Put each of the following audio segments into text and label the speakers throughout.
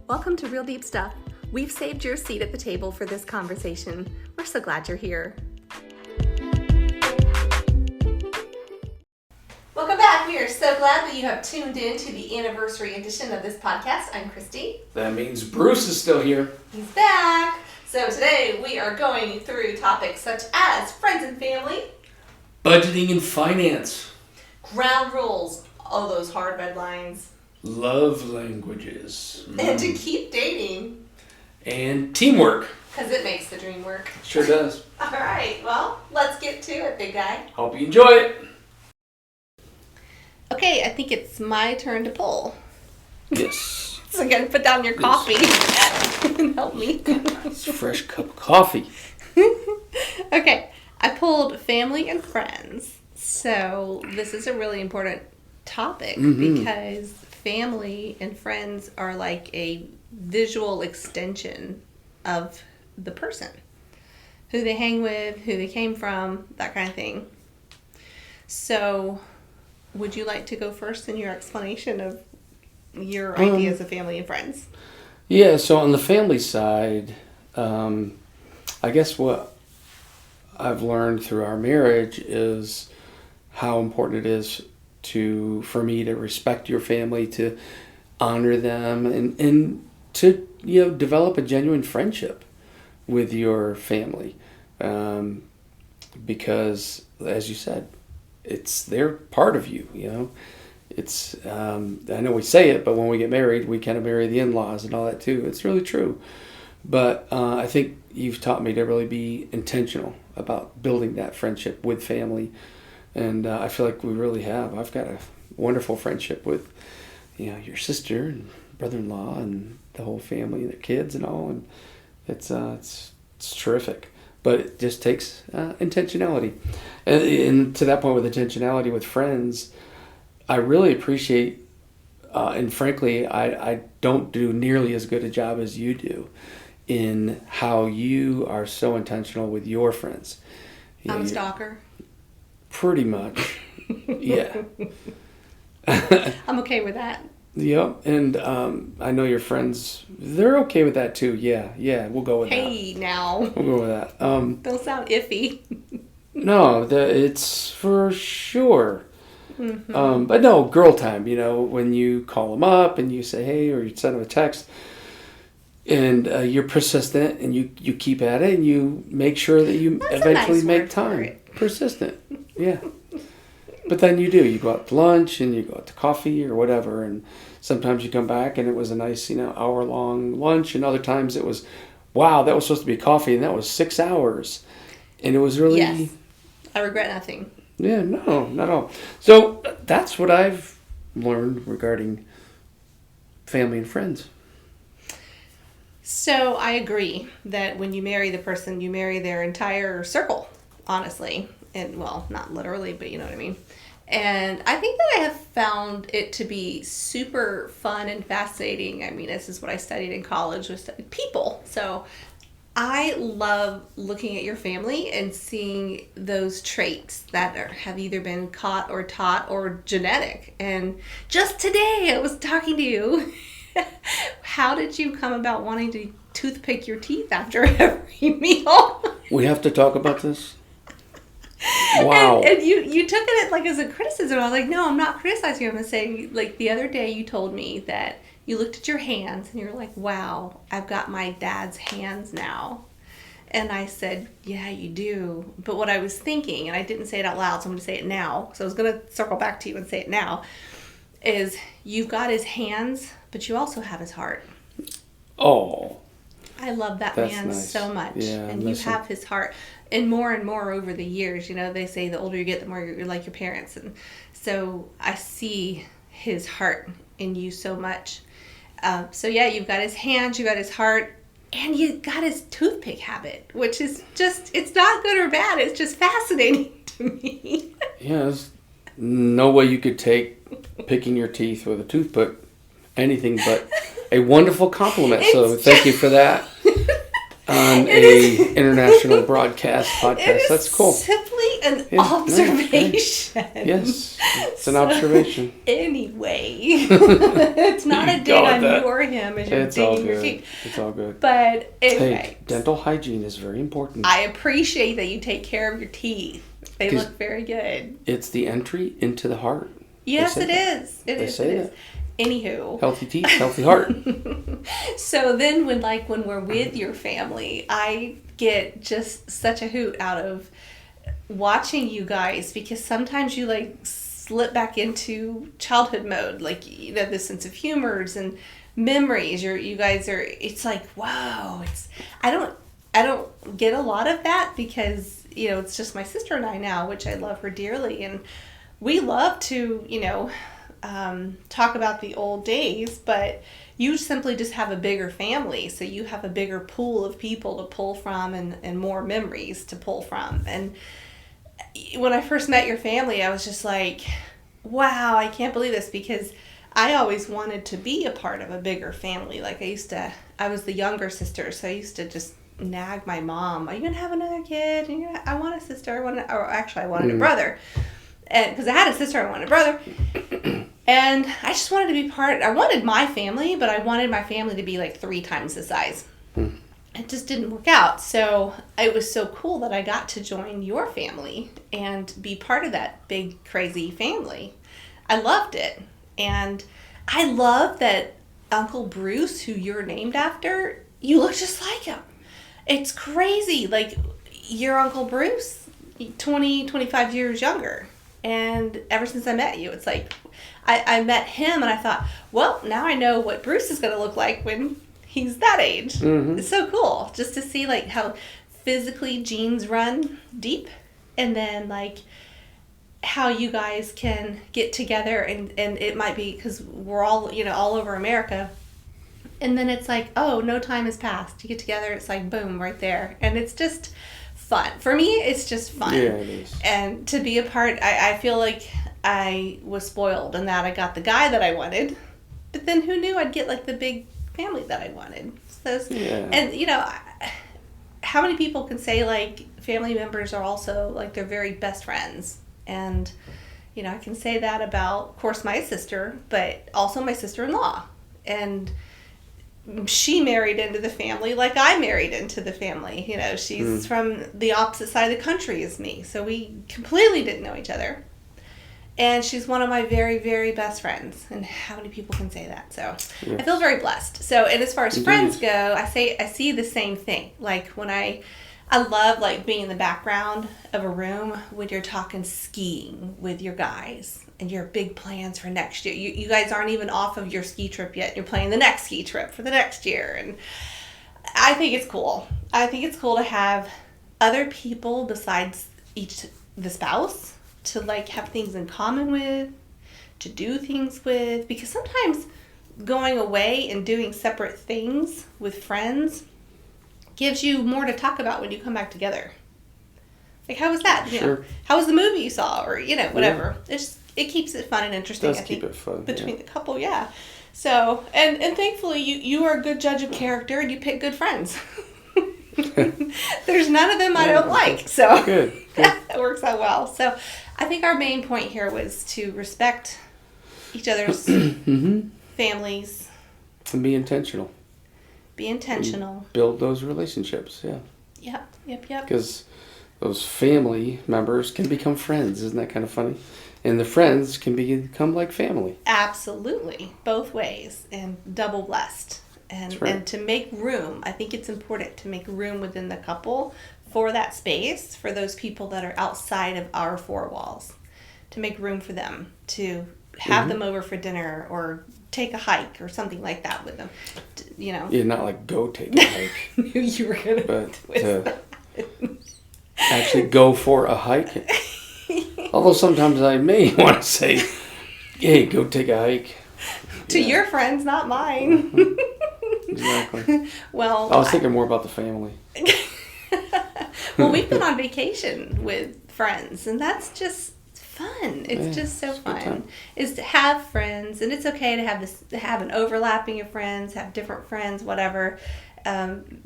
Speaker 1: Welcome to Real Deep Stuff. We've saved your seat at the table for this conversation. We're so glad you're here. Welcome back. We are so glad that you have tuned in to the anniversary edition of this podcast. I'm Kristi.
Speaker 2: That means Bruce is still here.
Speaker 1: He's back. So today we are going through topics such as friends and family,
Speaker 2: budgeting and finance,
Speaker 1: ground rules, all those hard red lines,
Speaker 2: love languages,
Speaker 1: and to keep dating,
Speaker 2: and teamwork.
Speaker 1: Because it makes the dream work.
Speaker 2: Sure does.
Speaker 1: All right, well, let's get to it, big guy.
Speaker 2: Hope you enjoy it.
Speaker 1: Okay, I think it's my turn to pull.
Speaker 2: Yes.
Speaker 1: So I'm going to put down your coffee and help me.
Speaker 2: It's a fresh cup of coffee.
Speaker 1: Okay, I pulled family and friends. So this is a really important topic because family and friends are like a visual extension of the person. Who they hang with, who they came from, that kind of thing. So would you like to go first in your explanation of your ideas of family and friends?
Speaker 2: Yeah, so on the family side, I guess what I've learned through our marriage is how important it is for me to respect your family, to honor them, and to develop a genuine friendship with your family, because as you said, they're part of you. It's I know we say it, but when we get married, we kind of marry the in-laws and all that too. It's really true. But I think you've taught me to really be intentional about building that friendship with family. And I feel like we really have. I've got a wonderful friendship with, your sister and brother-in-law and the whole family and their kids and all. And it's terrific. But it just takes intentionality. And to that point with intentionality with friends, I really appreciate, and frankly, I don't do nearly as good a job as you do in how you are so intentional with your friends.
Speaker 1: I'm a stalker.
Speaker 2: Pretty much, yeah.
Speaker 1: I'm okay with that.
Speaker 2: Yep, and I know your friends, they're okay with that too. Yeah, we'll go with that.
Speaker 1: Hey, now.
Speaker 2: We'll go with that.
Speaker 1: Don't sound iffy.
Speaker 2: No, it's for sure.
Speaker 1: Mm-hmm.
Speaker 2: But no, girl time, when you call them up and you say, hey, or you send them a text, and you're persistent and you keep at it and you make sure that you eventually make time. Persistent, yeah. But then you go out to lunch and you go out to coffee or whatever, and sometimes you come back and it was a nice, hour-long lunch, and other times it was, wow, that was supposed to be coffee and that was 6 hours. And it was really...
Speaker 1: Yes, I regret nothing.
Speaker 2: Yeah, no, not at all. So that's what I've learned regarding family and friends.
Speaker 1: So I agree that when you marry the person, you marry their entire circle, honestly. And, well, not literally, but you know what I mean. And I think that I have found it to be super fun and fascinating. I mean, this is what I studied in college, was people. So I love looking at your family and seeing those traits that have either been caught or taught or genetic. And just today I was talking to you. How did you come about wanting to toothpick your teeth after every meal?
Speaker 2: We have to talk about this? Wow.
Speaker 1: And you took it as a criticism. I was like, no, I'm not criticizing you. I'm saying, the other day you told me that you looked at your hands and you're like, wow, I've got my dad's hands now. And I said, yeah, you do. But what I was thinking, and I didn't say it out loud, so I'm going to say it now. So I was going to circle back to you and say it now, is you've got his hands, but you also have his heart.
Speaker 2: Oh.
Speaker 1: I love that man nice. So much.
Speaker 2: Yeah,
Speaker 1: and you have his heart. And more over the years, they say the older you get, the more you're like your parents. And so I see his heart in you so much. So yeah, you've got his hands, you got his heart, and you got his toothpick habit, which is just, it's not good or bad. It's just fascinating to me.
Speaker 2: Yeah, there's no way you could take picking your teeth with a toothpick anything but a wonderful compliment. So thank you for that on international broadcast podcast. That's cool.
Speaker 1: Simply an
Speaker 2: Yeah,
Speaker 1: observation.
Speaker 2: Yes, it's an observation.
Speaker 1: Anyway, it's not a dig on
Speaker 2: that.
Speaker 1: you or him as you're
Speaker 2: It's all
Speaker 1: digging your
Speaker 2: good.
Speaker 1: teeth.
Speaker 2: It's all good.
Speaker 1: But anyway,
Speaker 2: Hey, dental hygiene is very important.
Speaker 1: I appreciate that you take care of your teeth. They
Speaker 2: 'Cause
Speaker 1: look very good.
Speaker 2: It's the entry into the heart.
Speaker 1: Yes, it
Speaker 2: that.
Speaker 1: is.
Speaker 2: They
Speaker 1: It is.
Speaker 2: say
Speaker 1: It is.
Speaker 2: that.
Speaker 1: Anywho.
Speaker 2: Healthy teeth, healthy heart.
Speaker 1: So then when we're with your family, I get just such a hoot out of watching you guys, because sometimes you like slip back into childhood mode, like, you know, the sense of humors and memories. You guys are, it's like, wow, I don't get a lot of that because, you know, it's just my sister and I now, which I love her dearly, and we love to, you know, talk about the old days, but you simply just have a bigger family, so you have a bigger pool of people to pull from and more memories to pull from. And when I first met your family, I was just like, wow, I can't believe this, because I always wanted to be a part of a bigger family. Like I was the younger sister, so I used to just nag my mom, are you gonna have another kid? And I want a sister, I wanted a brother. And because I had a sister, I wanted a brother. And I just wanted to be I wanted my family, but I wanted my family to be like 3 times the size. It just didn't work out. So it was so cool that I got to join your family and be part of that big, crazy family. I loved it. And I love that Uncle Bruce, who you're named after, you look just like him. It's crazy. Like, your Uncle Bruce, 25 years younger. And ever since I met you, it's like, I met him and I thought, well, now I know what Bruce is going to look like when he's that age. Mm-hmm. It's so cool just to see like how physically genes run deep, and then like how you guys can get together, and it might be because we're all, you know, all over America. And then it's like, oh, no time has passed. You get together, it's like, boom, right there. And it's just fun. For me, it's just fun.
Speaker 2: Yeah, it is.
Speaker 1: And to be a part, I feel like I was spoiled in that I got the guy that I wanted. But then who knew I'd get like the big family that I wanted. So,
Speaker 2: yeah.
Speaker 1: And, you know, how many people can say like family members are also like their very best friends? And, you know, I can say that about, of course, my sister, but also my sister-in-law. And she married into the family like I married into the family. You know, she's from the opposite side of the country as me. So we completely didn't know each other. And she's one of my very, very best friends. And how many people can say that? So yes. I feel very blessed. So, and as far as friends go, I see the same thing. Like when I love like being in the background of a room when you're talking skiing with your guys and your big plans for next year. You guys aren't even off of your ski trip yet. You're planning the next ski trip for the next year. And I think it's cool. I think it's cool to have other people besides the spouse to like have things in common with, to do things with, because sometimes going away and doing separate things with friends gives you more to talk about when you come back together. Like, how was that? You know, how was the movie you saw, or you know, whatever. Yeah. It keeps it fun and interesting.
Speaker 2: It does keep it fun
Speaker 1: between the couple. Yeah. So and thankfully you are a good judge of character and you pick good friends. There's none of them I don't like. So
Speaker 2: good.
Speaker 1: It works out well. So I think our main point here was to respect each other's families.
Speaker 2: And be intentional.
Speaker 1: Be intentional.
Speaker 2: And build those relationships, yeah.
Speaker 1: Yep.
Speaker 2: Because those family members can become friends. Isn't that kind of funny? And the friends can become like family.
Speaker 1: Absolutely. Both ways. And double blessed. And to make room, I think it's important to make room within the couple for that space, for those people that are outside of our 4 walls. To make room for them, to have them over for dinner or take a hike or something like that with them. You know?
Speaker 2: Yeah, not like go take a hike.
Speaker 1: I knew you were going
Speaker 2: to actually go for a hike. Although sometimes I may want to say, hey, go take a hike.
Speaker 1: To your friends, not mine.
Speaker 2: Exactly.
Speaker 1: Well,
Speaker 2: I was thinking more about the family.
Speaker 1: Well, we've been on vacation with friends, and that's just fun. It's just so fun. Is to have friends, and it's okay to have an overlapping of friends, have different friends, whatever.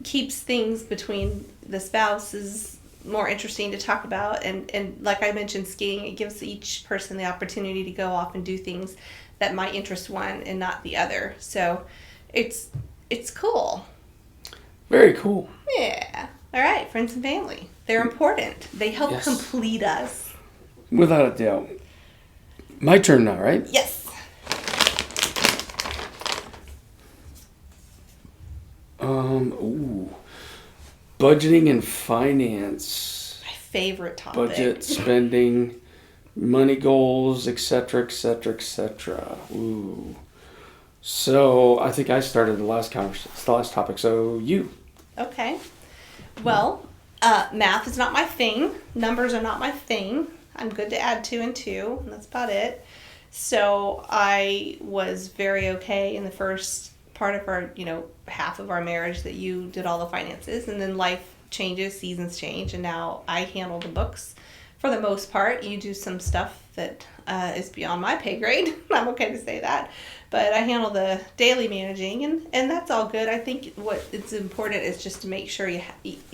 Speaker 1: Keeps things between the spouses more interesting to talk about. And like I mentioned, skiing, it gives each person the opportunity to go off and do things that might interest one and not the other. So it's cool.
Speaker 2: Very cool.
Speaker 1: Yeah. All right, friends and family. They're important. They help complete us.
Speaker 2: Without a doubt. My turn now, right?
Speaker 1: Yes.
Speaker 2: Budgeting and finance.
Speaker 1: My favorite topic.
Speaker 2: Budget, spending, money goals, etc., etc., etc. Ooh. So I think I started the last topic. So you.
Speaker 1: Okay. Well, math is not my thing. Numbers are not my thing. I'm good to add 2 and 2, and that's about it. So I was very okay in the first part of our, half of our marriage that you did all the finances, and then life changes, seasons change, and now I handle the books for the most part. You do some stuff that is beyond my pay grade. I'm okay to say that. But I handle the daily managing, and that's all good. I think what is important is just to make sure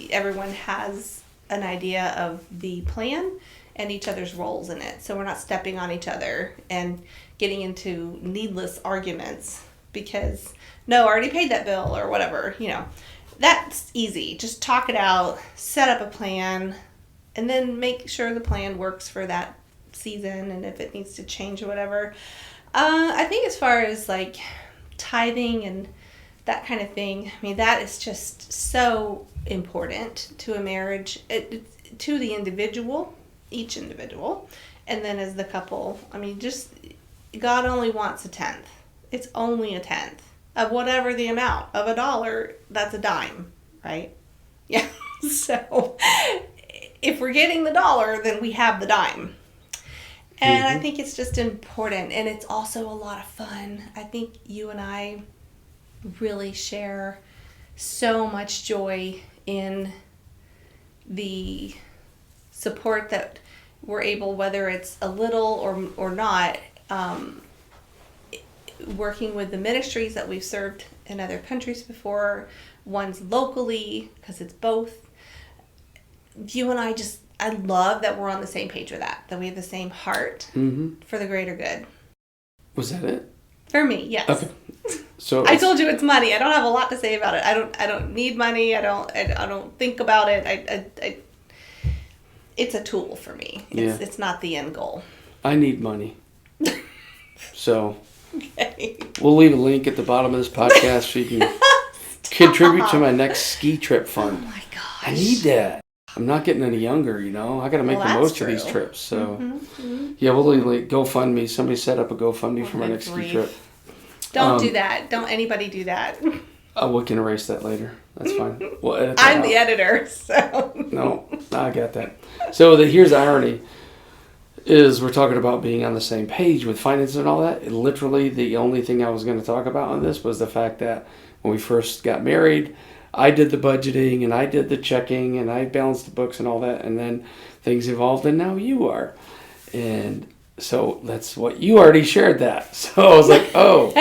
Speaker 1: everyone has an idea of the plan and each other's roles in it. So we're not stepping on each other and getting into needless arguments because, no, I already paid that bill or whatever. That's easy. Just talk it out, set up a plan, and then make sure the plan works for that season, and if it needs to change or whatever. I think as far as like tithing and that kind of thing, that is just so important to a marriage, to the individual, each individual, and then as the couple. Just God only wants a tenth. It's only a tenth of whatever the amount of $1. That's a dime, right? Yeah. So if we're getting the $1, then we have the dime. And I think it's just important, and it's also a lot of fun. I think you and I really share so much joy in the support that we're able, whether it's a little or not, working with the ministries that we've served in other countries before, ones locally, because it's both. You and I love that we're on the same page with that we have the same heart for the greater good.
Speaker 2: Was that it?
Speaker 1: For me, yes.
Speaker 2: Okay. So
Speaker 1: I told you it's money. I don't have a lot to say about it. I don't need money. I don't think about it. I it's a tool for me. It's not the end goal.
Speaker 2: I need money. So
Speaker 1: okay.
Speaker 2: We'll leave a link at the bottom of this podcast so you can contribute to my next ski trip fund.
Speaker 1: Oh my gosh.
Speaker 2: I need that. I'm not getting any younger, I got to make the most of these trips. So, yeah, we'll leave a link. GoFundMe. Somebody set up a GoFundMe for my next ski trip.
Speaker 1: Don't do that. Don't anybody do that.
Speaker 2: We can erase that later. That's fine. We'll edit that
Speaker 1: I'm
Speaker 2: out.
Speaker 1: the editor, so.
Speaker 2: No, I got that. So here's the irony. Is we're talking about being on the same page with finances and all that. And literally, the only thing I was going to talk about on this was the fact that when we first got married, I did the budgeting and I did the checking and I balanced the books and all that, and then things evolved and now you are. And so that's what you already shared that. So I was like, oh,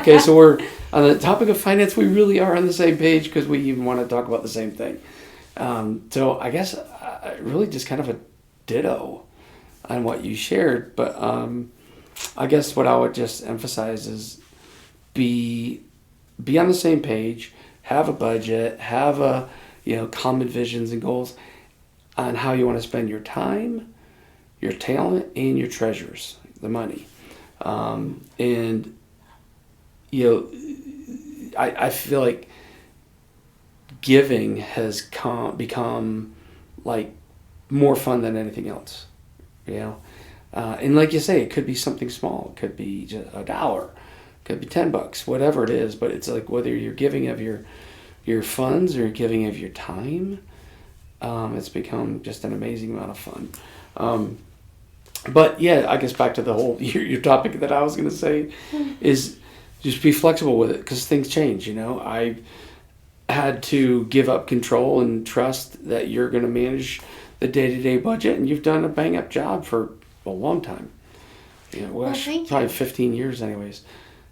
Speaker 2: okay, so we're on the topic of finance. We really are on the same page because we even want to talk about the same thing. So I guess really just kind of a ditto on what you shared. But I guess what I would just emphasize is be on the same page. Have a budget, have common visions and goals on how you want to spend your time, your talent, and your treasures, the money. And I feel like giving has become like more fun than anything else, and like you say, it could be something small. It could be just $1. Could be $10, whatever it is, but it's like whether you're giving of your funds or you're giving of your time, it's become just an amazing amount of fun. But yeah, I guess back to the whole your topic that I was going to say is just be flexible with it because things change. I had to give up control and trust that you're going to manage the day-to-day budget, and you've done a bang-up job for a long time.
Speaker 1: Well, thank
Speaker 2: probably
Speaker 1: you.
Speaker 2: 15 years anyways.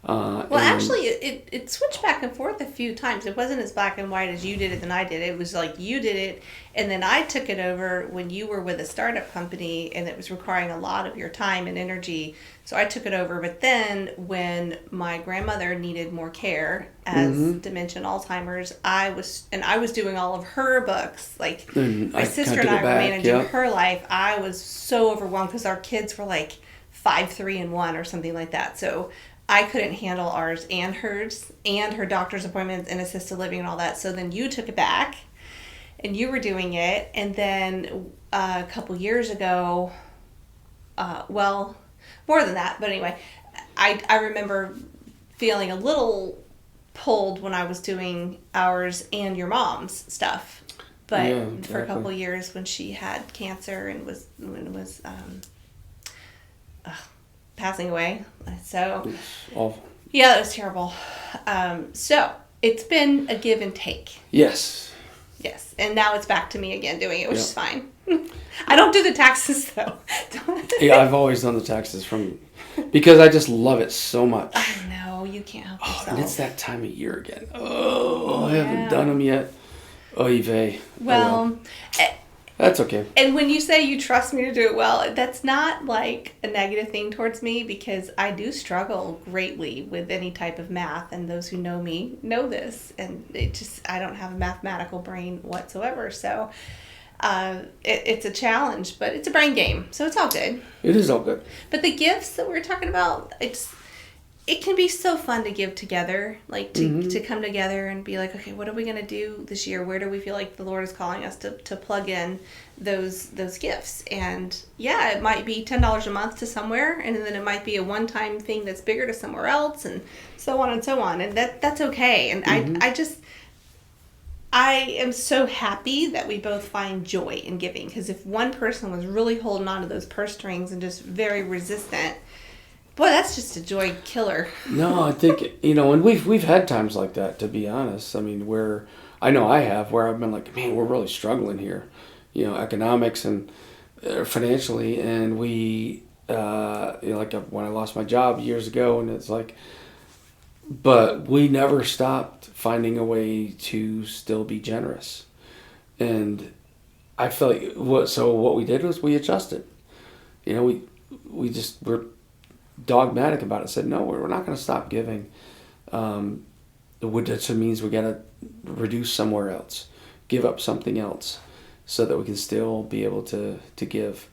Speaker 1: Well, actually, it switched back and forth a few times. It wasn't as black and white as you did it than I did it. It was like you did it, and then I took it over when you were with a startup company, and it was requiring a lot of your time and energy. So I took it over. But then when my grandmother needed more care as dementia and Alzheimer's, I was doing all of her books. Like my sister and I were managing her life. I was so overwhelmed because our kids were like 5, 3, and 1 or something like that. So I couldn't handle ours and hers and her doctor's appointments and assisted living and all that. So then you took it back and you were doing it. And then a couple years ago, well, more than that. But anyway, I remember feeling a little pulled when I was doing ours and your mom's stuff. But for a couple years when she had cancer and was passing away. So,
Speaker 2: awful.
Speaker 1: Yeah, that was terrible. So, it's been a give and take.
Speaker 2: Yes.
Speaker 1: Yes. And now it's back to me again doing it, which is fine. I don't do the taxes, though.
Speaker 2: Yeah, I've always done the taxes because I just love it so much.
Speaker 1: I know. You can't help yourself.
Speaker 2: And it's that time of year again. I haven't done them yet. Oy vey.
Speaker 1: Well,
Speaker 2: that's okay.
Speaker 1: And when you say you trust me to do it well, that's not like a negative thing towards me because I do struggle greatly with any type of math, and those who know me know this. And I don't have a mathematical brain whatsoever. So it's a challenge, but it's a brain game. So it's all good.
Speaker 2: It is all good.
Speaker 1: But the gifts that we're talking about, it can be so fun to give together, like to come together and be like, okay, what are we going to do this year? Where do we feel like the Lord is calling us to plug in those gifts? And yeah, it might be $10 a month to somewhere, and then it might be a one-time thing that's bigger to somewhere else, and so on and so on. And that's okay. And I am so happy that we both find joy in giving, because if one person was really holding on to those purse strings and just very resistant, boy, that's just a joy killer.
Speaker 2: No, I think, and we've had times like that, to be honest. I mean, where I've been like, man, we're really struggling here, economics and financially. And we, like when I lost my job years ago, and it's like, but we never stopped finding a way to still be generous. And I feel like what we did was we adjusted. We're dogmatic about it. Said no, we're not going to stop giving. That means we got to reduce somewhere else, give up something else, so that we can still be able to give.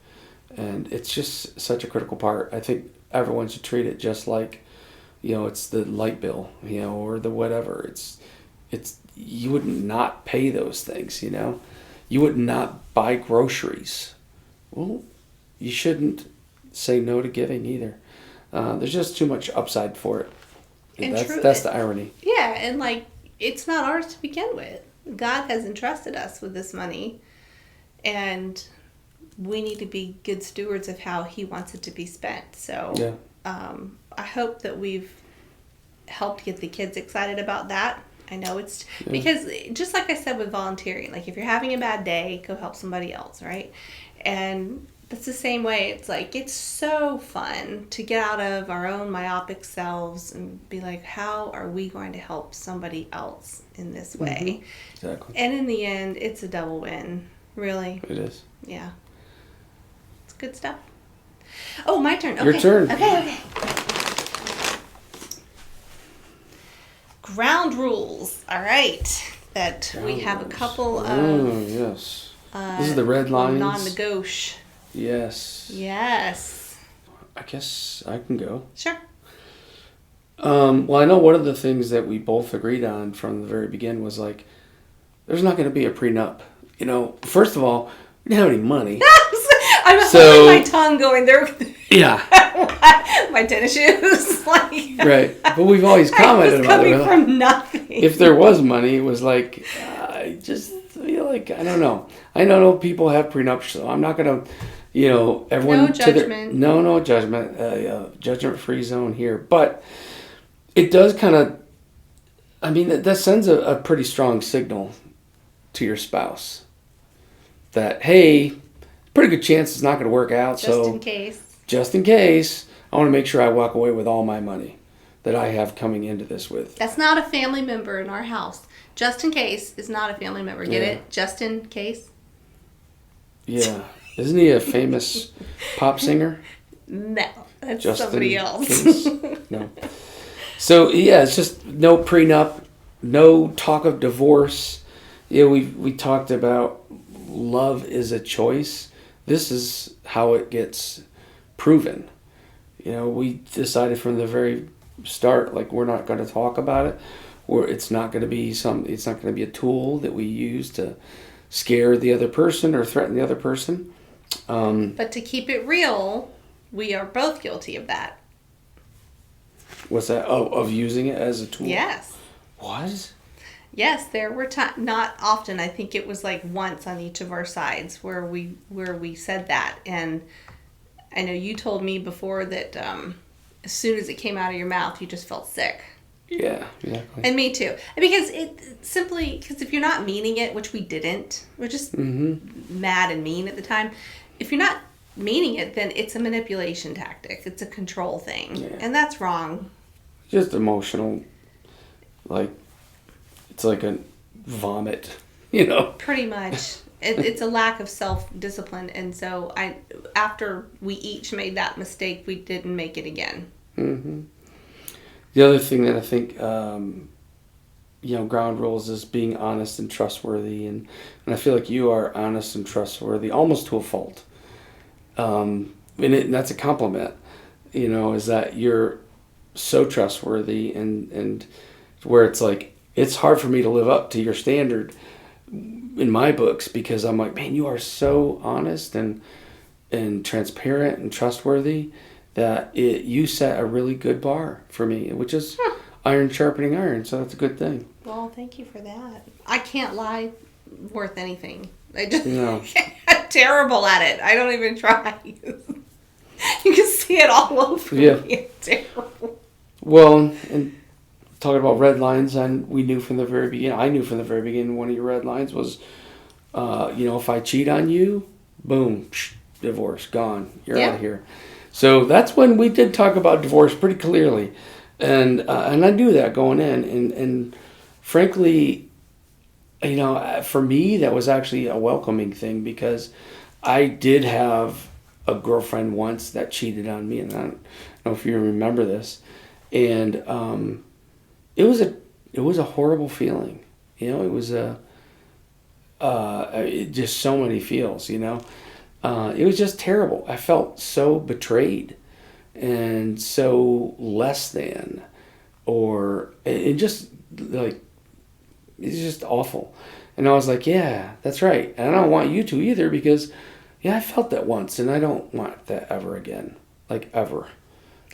Speaker 2: And it's just such a critical part. I think everyone should treat it just like, it's the light bill, or the whatever. It's you would not pay those things, You would not buy groceries. Well, you shouldn't say no to giving either. There's just too much upside for it. That's the irony.
Speaker 1: Yeah, and it's not ours to begin with. God has entrusted us with this money, and we need to be good stewards of how He wants it to be spent. So I hope that we've helped get the kids excited about that. I know it's because just like I said with volunteering, like if you're having a bad day, go help somebody else, right? And that's the same way. It's like, it's so fun to get out of our own myopic selves and be like, how are we going to help somebody else in this way?
Speaker 2: Exactly.
Speaker 1: And in the end, it's a double win, really.
Speaker 2: It is.
Speaker 1: Yeah. It's good stuff. Oh, my turn. Okay.
Speaker 2: Your turn.
Speaker 1: Okay. Ground rules. All right. We have a couple of...
Speaker 2: yes. This is the red lines.
Speaker 1: Non-negotiable.
Speaker 2: Yes. I guess I can go.
Speaker 1: Sure.
Speaker 2: Well, I know one of the things that we both agreed on from the very beginning was like, there's not going to be a prenup. First of all, we didn't have any money.
Speaker 1: I'm holding my tongue going there.
Speaker 2: Yeah.
Speaker 1: My tennis shoes.
Speaker 2: Right. But we've always commented about it.
Speaker 1: Coming from nothing.
Speaker 2: If there was money, it was like, I just feel like, I don't know. I know people have prenups, so I'm not going to, everyone...
Speaker 1: No judgment.
Speaker 2: No judgment. Judgment-free zone here. But it does kind of, that sends a pretty strong signal to your spouse that, hey, pretty good chance it's not going to work out.
Speaker 1: Just in case.
Speaker 2: Just in case, I want to make sure I walk away with all my money. that I have coming into this with.
Speaker 1: That's not a family member in our house. Just in case is not a family member. Get it? Just in case?
Speaker 2: Yeah. Isn't he a famous pop singer?
Speaker 1: No. That's
Speaker 2: Just
Speaker 1: somebody
Speaker 2: in
Speaker 1: else.
Speaker 2: case? No. So, yeah, it's just no prenup, no talk of divorce. Yeah, we talked about love is a choice. This is how it gets proven. You know, we decided from the very start, like, we're not going to talk about it, or it's not going to be a tool that we use to scare the other person or threaten the other person.
Speaker 1: But to keep it real, we are both guilty of that.
Speaker 2: What's that? Oh, of using it as a tool?
Speaker 1: Yes.
Speaker 2: What?
Speaker 1: Yes, there were not often. I think it was like once on each of our sides where we said that. And I know you told me before that as soon as it came out of your mouth, you just felt sick.
Speaker 2: Yeah, exactly.
Speaker 1: And me too. Because because if you're not meaning it, which we didn't, we're just mad and mean at the time. If you're not meaning it, then it's a manipulation tactic. It's a control thing. Yeah. And that's wrong.
Speaker 2: Just emotional. Like, it's like a vomit, you know?
Speaker 1: Pretty much. It's a lack of self-discipline. And so after we each made that mistake, we didn't make it again.
Speaker 2: Mm-hmm. The other thing that I think, ground rules is being honest and trustworthy. And I feel like you are honest and trustworthy almost to a fault. And that's a compliment, is that you're so trustworthy and where it's like, it's hard for me to live up to your standard in my books because I'm like, man, you are so honest and transparent and trustworthy that you set a really good bar for me, which is iron sharpening iron. So that's a good thing.
Speaker 1: Well, thank you for that. I can't lie worth anything. I'm terrible at it. I don't even try. You can see it all over me. It's terrible.
Speaker 2: Well, and talking about red lines, and we knew from the very beginning, I knew from the very beginning one of your red lines was, if I cheat on you, boom, divorce, gone. You're out of here. So that's when we did talk about divorce pretty clearly. And I knew that going in. And frankly, for me, that was actually a welcoming thing because I did have a girlfriend once that cheated on me. And I don't know if you remember this. And it was a horrible feeling. It was just so many feels, it was just terrible. I felt so betrayed and so less than, or it just like, it's just awful. And I was like, yeah, that's right. And I don't want you to either because, I felt that once and I don't want that ever again. Like ever.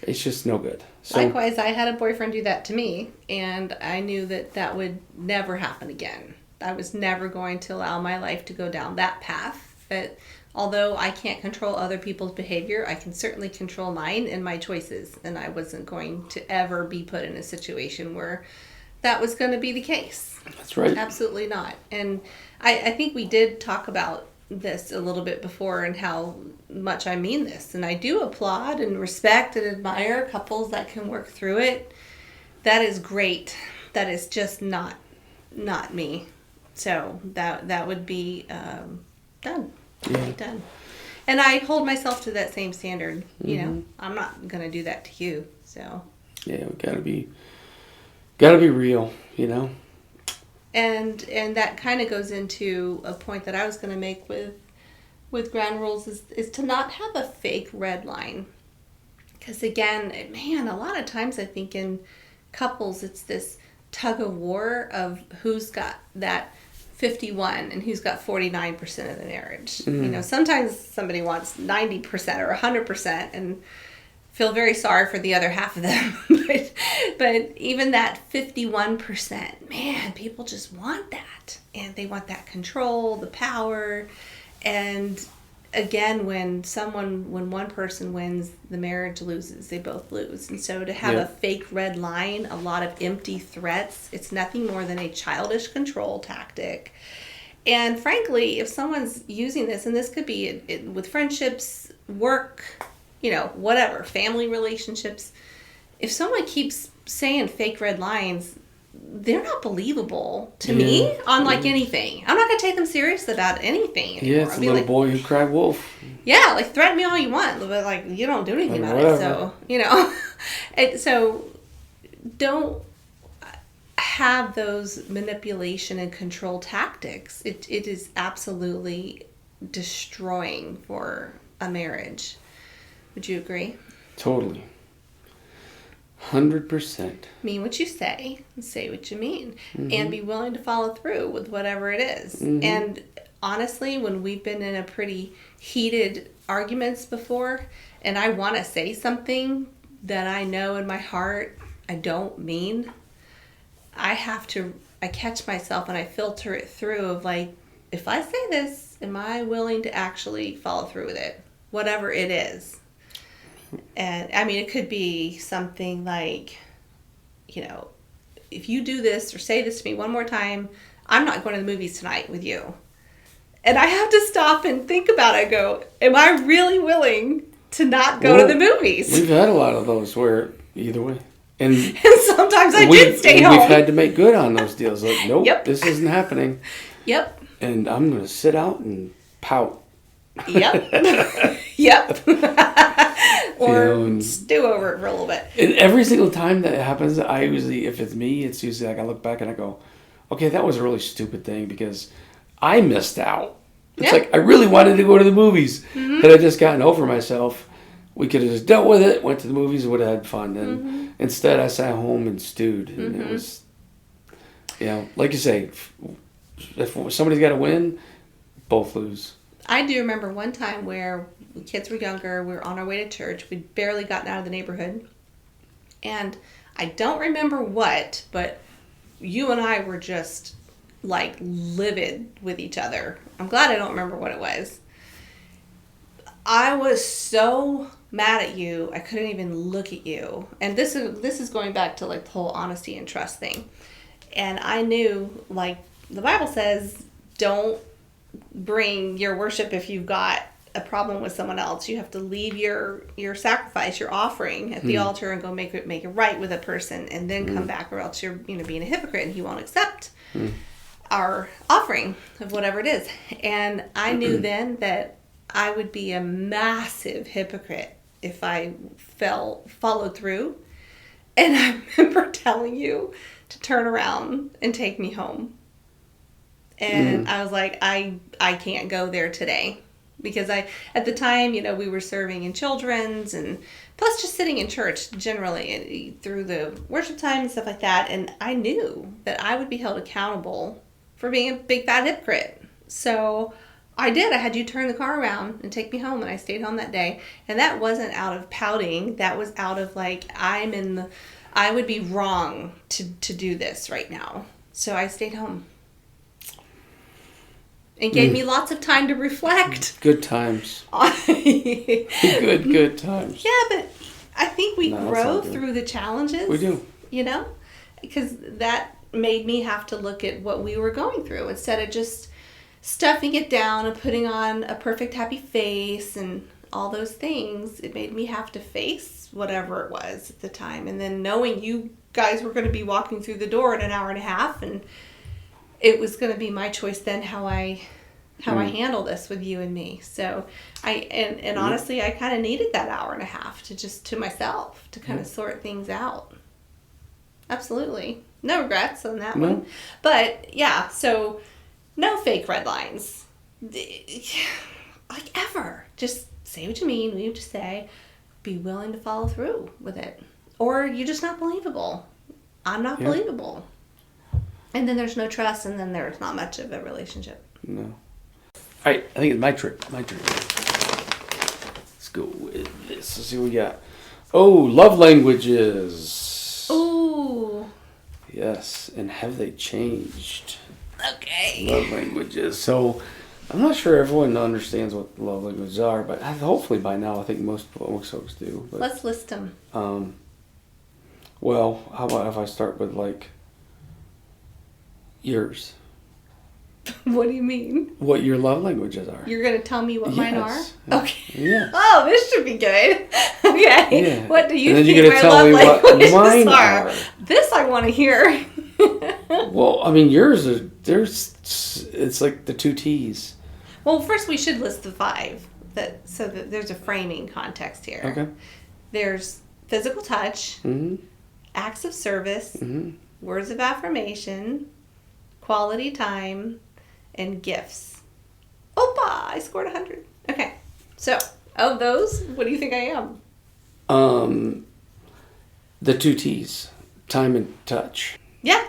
Speaker 2: It's just no good. So,
Speaker 1: likewise, I had a boyfriend do that to me, and I knew that would never happen again. I was never going to allow my life to go down that path. But although I can't control other people's behavior, I can certainly control mine and my choices. And I wasn't going to ever be put in a situation where that was going to be the case.
Speaker 2: That's right.
Speaker 1: Absolutely not. And I think we did talk about this a little bit before and how much I mean this. And I do applaud and respect and admire couples that can work through it. That is great. That is just not me. So that would be done.
Speaker 2: Yeah.
Speaker 1: Be done. And I hold myself to that same standard. I'm not going to do that to you. So
Speaker 2: yeah, we gotta be real,
Speaker 1: And that kind of goes into a point that I was going to make with ground rules is to not have a fake red line. Because again, man, a lot of times I think in couples it's this tug of war of who's got that 51 and who's got 49% of the marriage. Sometimes somebody wants 90% or 100% and feel very sorry for the other half of them. but even that 51%, man, people just want that. And they want that control, the power. And again, when one person wins, the marriage loses. They both lose. And so to have a fake red line, a lot of empty threats, it's nothing more than a childish control tactic. And frankly, if someone's using this, and this could be with friendships, work, whatever, family relationships, if someone keeps saying fake red lines, they're not believable to me on like anything. I'm not going to take them serious about anything anymore.
Speaker 2: Yeah, it's a little boy who cried wolf.
Speaker 1: Yeah, like threaten me all you want, but like you don't do anything about it. So, and so don't have those manipulation and control tactics. It is absolutely destroying for a marriage. Would you agree?
Speaker 2: Totally. 100%.
Speaker 1: Mean what you say what you mean, and be willing to follow through with whatever it is. And honestly, when we've been in a pretty heated arguments before, and I want to say something that I know in my heart I don't mean, I catch myself and I filter it through of like, if I say this, am I willing to actually follow through with it? Whatever it is. And I mean, it could be something like, if you do this or say this to me one more time, I'm not going to the movies tonight with you. And I have to stop and think about it. Go, am I really willing to not go to the movies?
Speaker 2: We've had a lot of those where either way. And
Speaker 1: sometimes I did stay home.
Speaker 2: We've had to make good on those deals. Like, nope, this isn't happening.
Speaker 1: Yep.
Speaker 2: And I'm going to sit out and pout.
Speaker 1: Yep. Yep. Or stew over it for a little bit.
Speaker 2: And every single time that happens, I usually, if it's me, it's usually like I look back and I go, okay, that was a really stupid thing because I missed out. It's like I really wanted to go to the movies. Had I just gotten over myself, we could have just dealt with it, went to the movies, and would have had fun. And instead, I sat home and stewed. And it was, like you say, if somebody's got to win, both lose.
Speaker 1: I do remember one time where the kids were younger, we were on our way to church, we'd barely gotten out of the neighborhood, and I don't remember what, but you and I were just like livid with each other. I'm glad I don't remember what it was. I was so mad at you, I couldn't even look at you. And this is going back to like the whole honesty and trust thing. And I knew, like the Bible says, don't bring your worship if you've got a problem with someone else. You have to leave your sacrifice, your offering at the altar and go make it right with a person and then come back, or else you're being a hypocrite and he won't accept our offering of whatever it is. And I knew then that I would be a massive hypocrite if I followed through. And I remember telling you to turn around and take me home. And I was like, I can't go there today. Because at the time, we were serving in children's and plus just sitting in church generally through the worship time and stuff like that. And I knew that I would be held accountable for being a big fat hypocrite. So I did. I had you turn the car around and take me home, and I stayed home that day. And that wasn't out of pouting. That was out of like, I would be wrong to do this right now. So I stayed home. And gave me lots of time to reflect.
Speaker 2: Good times. good times.
Speaker 1: Yeah, but I think we grow through the challenges.
Speaker 2: We do.
Speaker 1: Because that made me have to look at what we were going through instead of just stuffing it down and putting on a perfect happy face and all those things. It made me have to face whatever it was at the time. And then knowing you guys were going to be walking through the door in an hour and a half, and it was going to be my choice then how I handle this with you and me. So honestly, I kind of needed that hour and a half to myself to kind of sort things out. Absolutely. No regrets on that one. But yeah, so no fake red lines. Like ever. Just say what you mean, what you have to say. Be willing to follow through with it. Or you're just not believable. I'm not believable. And then there's no trust, and then there's not much of a relationship.
Speaker 2: No. All right, I think it's my turn. Let's go with this. Let's see what we got. Oh, love languages.
Speaker 1: Ooh.
Speaker 2: Yes, and have they changed?
Speaker 1: Okay.
Speaker 2: Love languages. So, I'm not sure everyone understands what love languages are, but hopefully by now I think most folks do. But,
Speaker 1: let's list them.
Speaker 2: Well, how about if I start with like yours?
Speaker 1: What do you mean?
Speaker 2: What your love languages are.
Speaker 1: You're going to tell me what mine are?
Speaker 2: Yes.
Speaker 1: Okay.
Speaker 2: Yeah.
Speaker 1: Oh, this should be good. Okay.
Speaker 2: Yeah.
Speaker 1: What do you
Speaker 2: And then
Speaker 1: think
Speaker 2: you're gonna
Speaker 1: my
Speaker 2: tell
Speaker 1: love
Speaker 2: me what
Speaker 1: languages
Speaker 2: mine
Speaker 1: are?
Speaker 2: are.
Speaker 1: This I want to hear.
Speaker 2: Well, I mean, yours are, it's like the 2 T's.
Speaker 1: Well, first we should list the 5 so that there's a framing context here.
Speaker 2: Okay.
Speaker 1: There's physical touch,
Speaker 2: Mm-hmm.
Speaker 1: acts of service,
Speaker 2: Mm-hmm.
Speaker 1: words of affirmation, quality time, and gifts. Opa! I scored 100. Okay. So, of those, what do you think I am?
Speaker 2: The 2 T's. Time and touch.
Speaker 1: Yeah.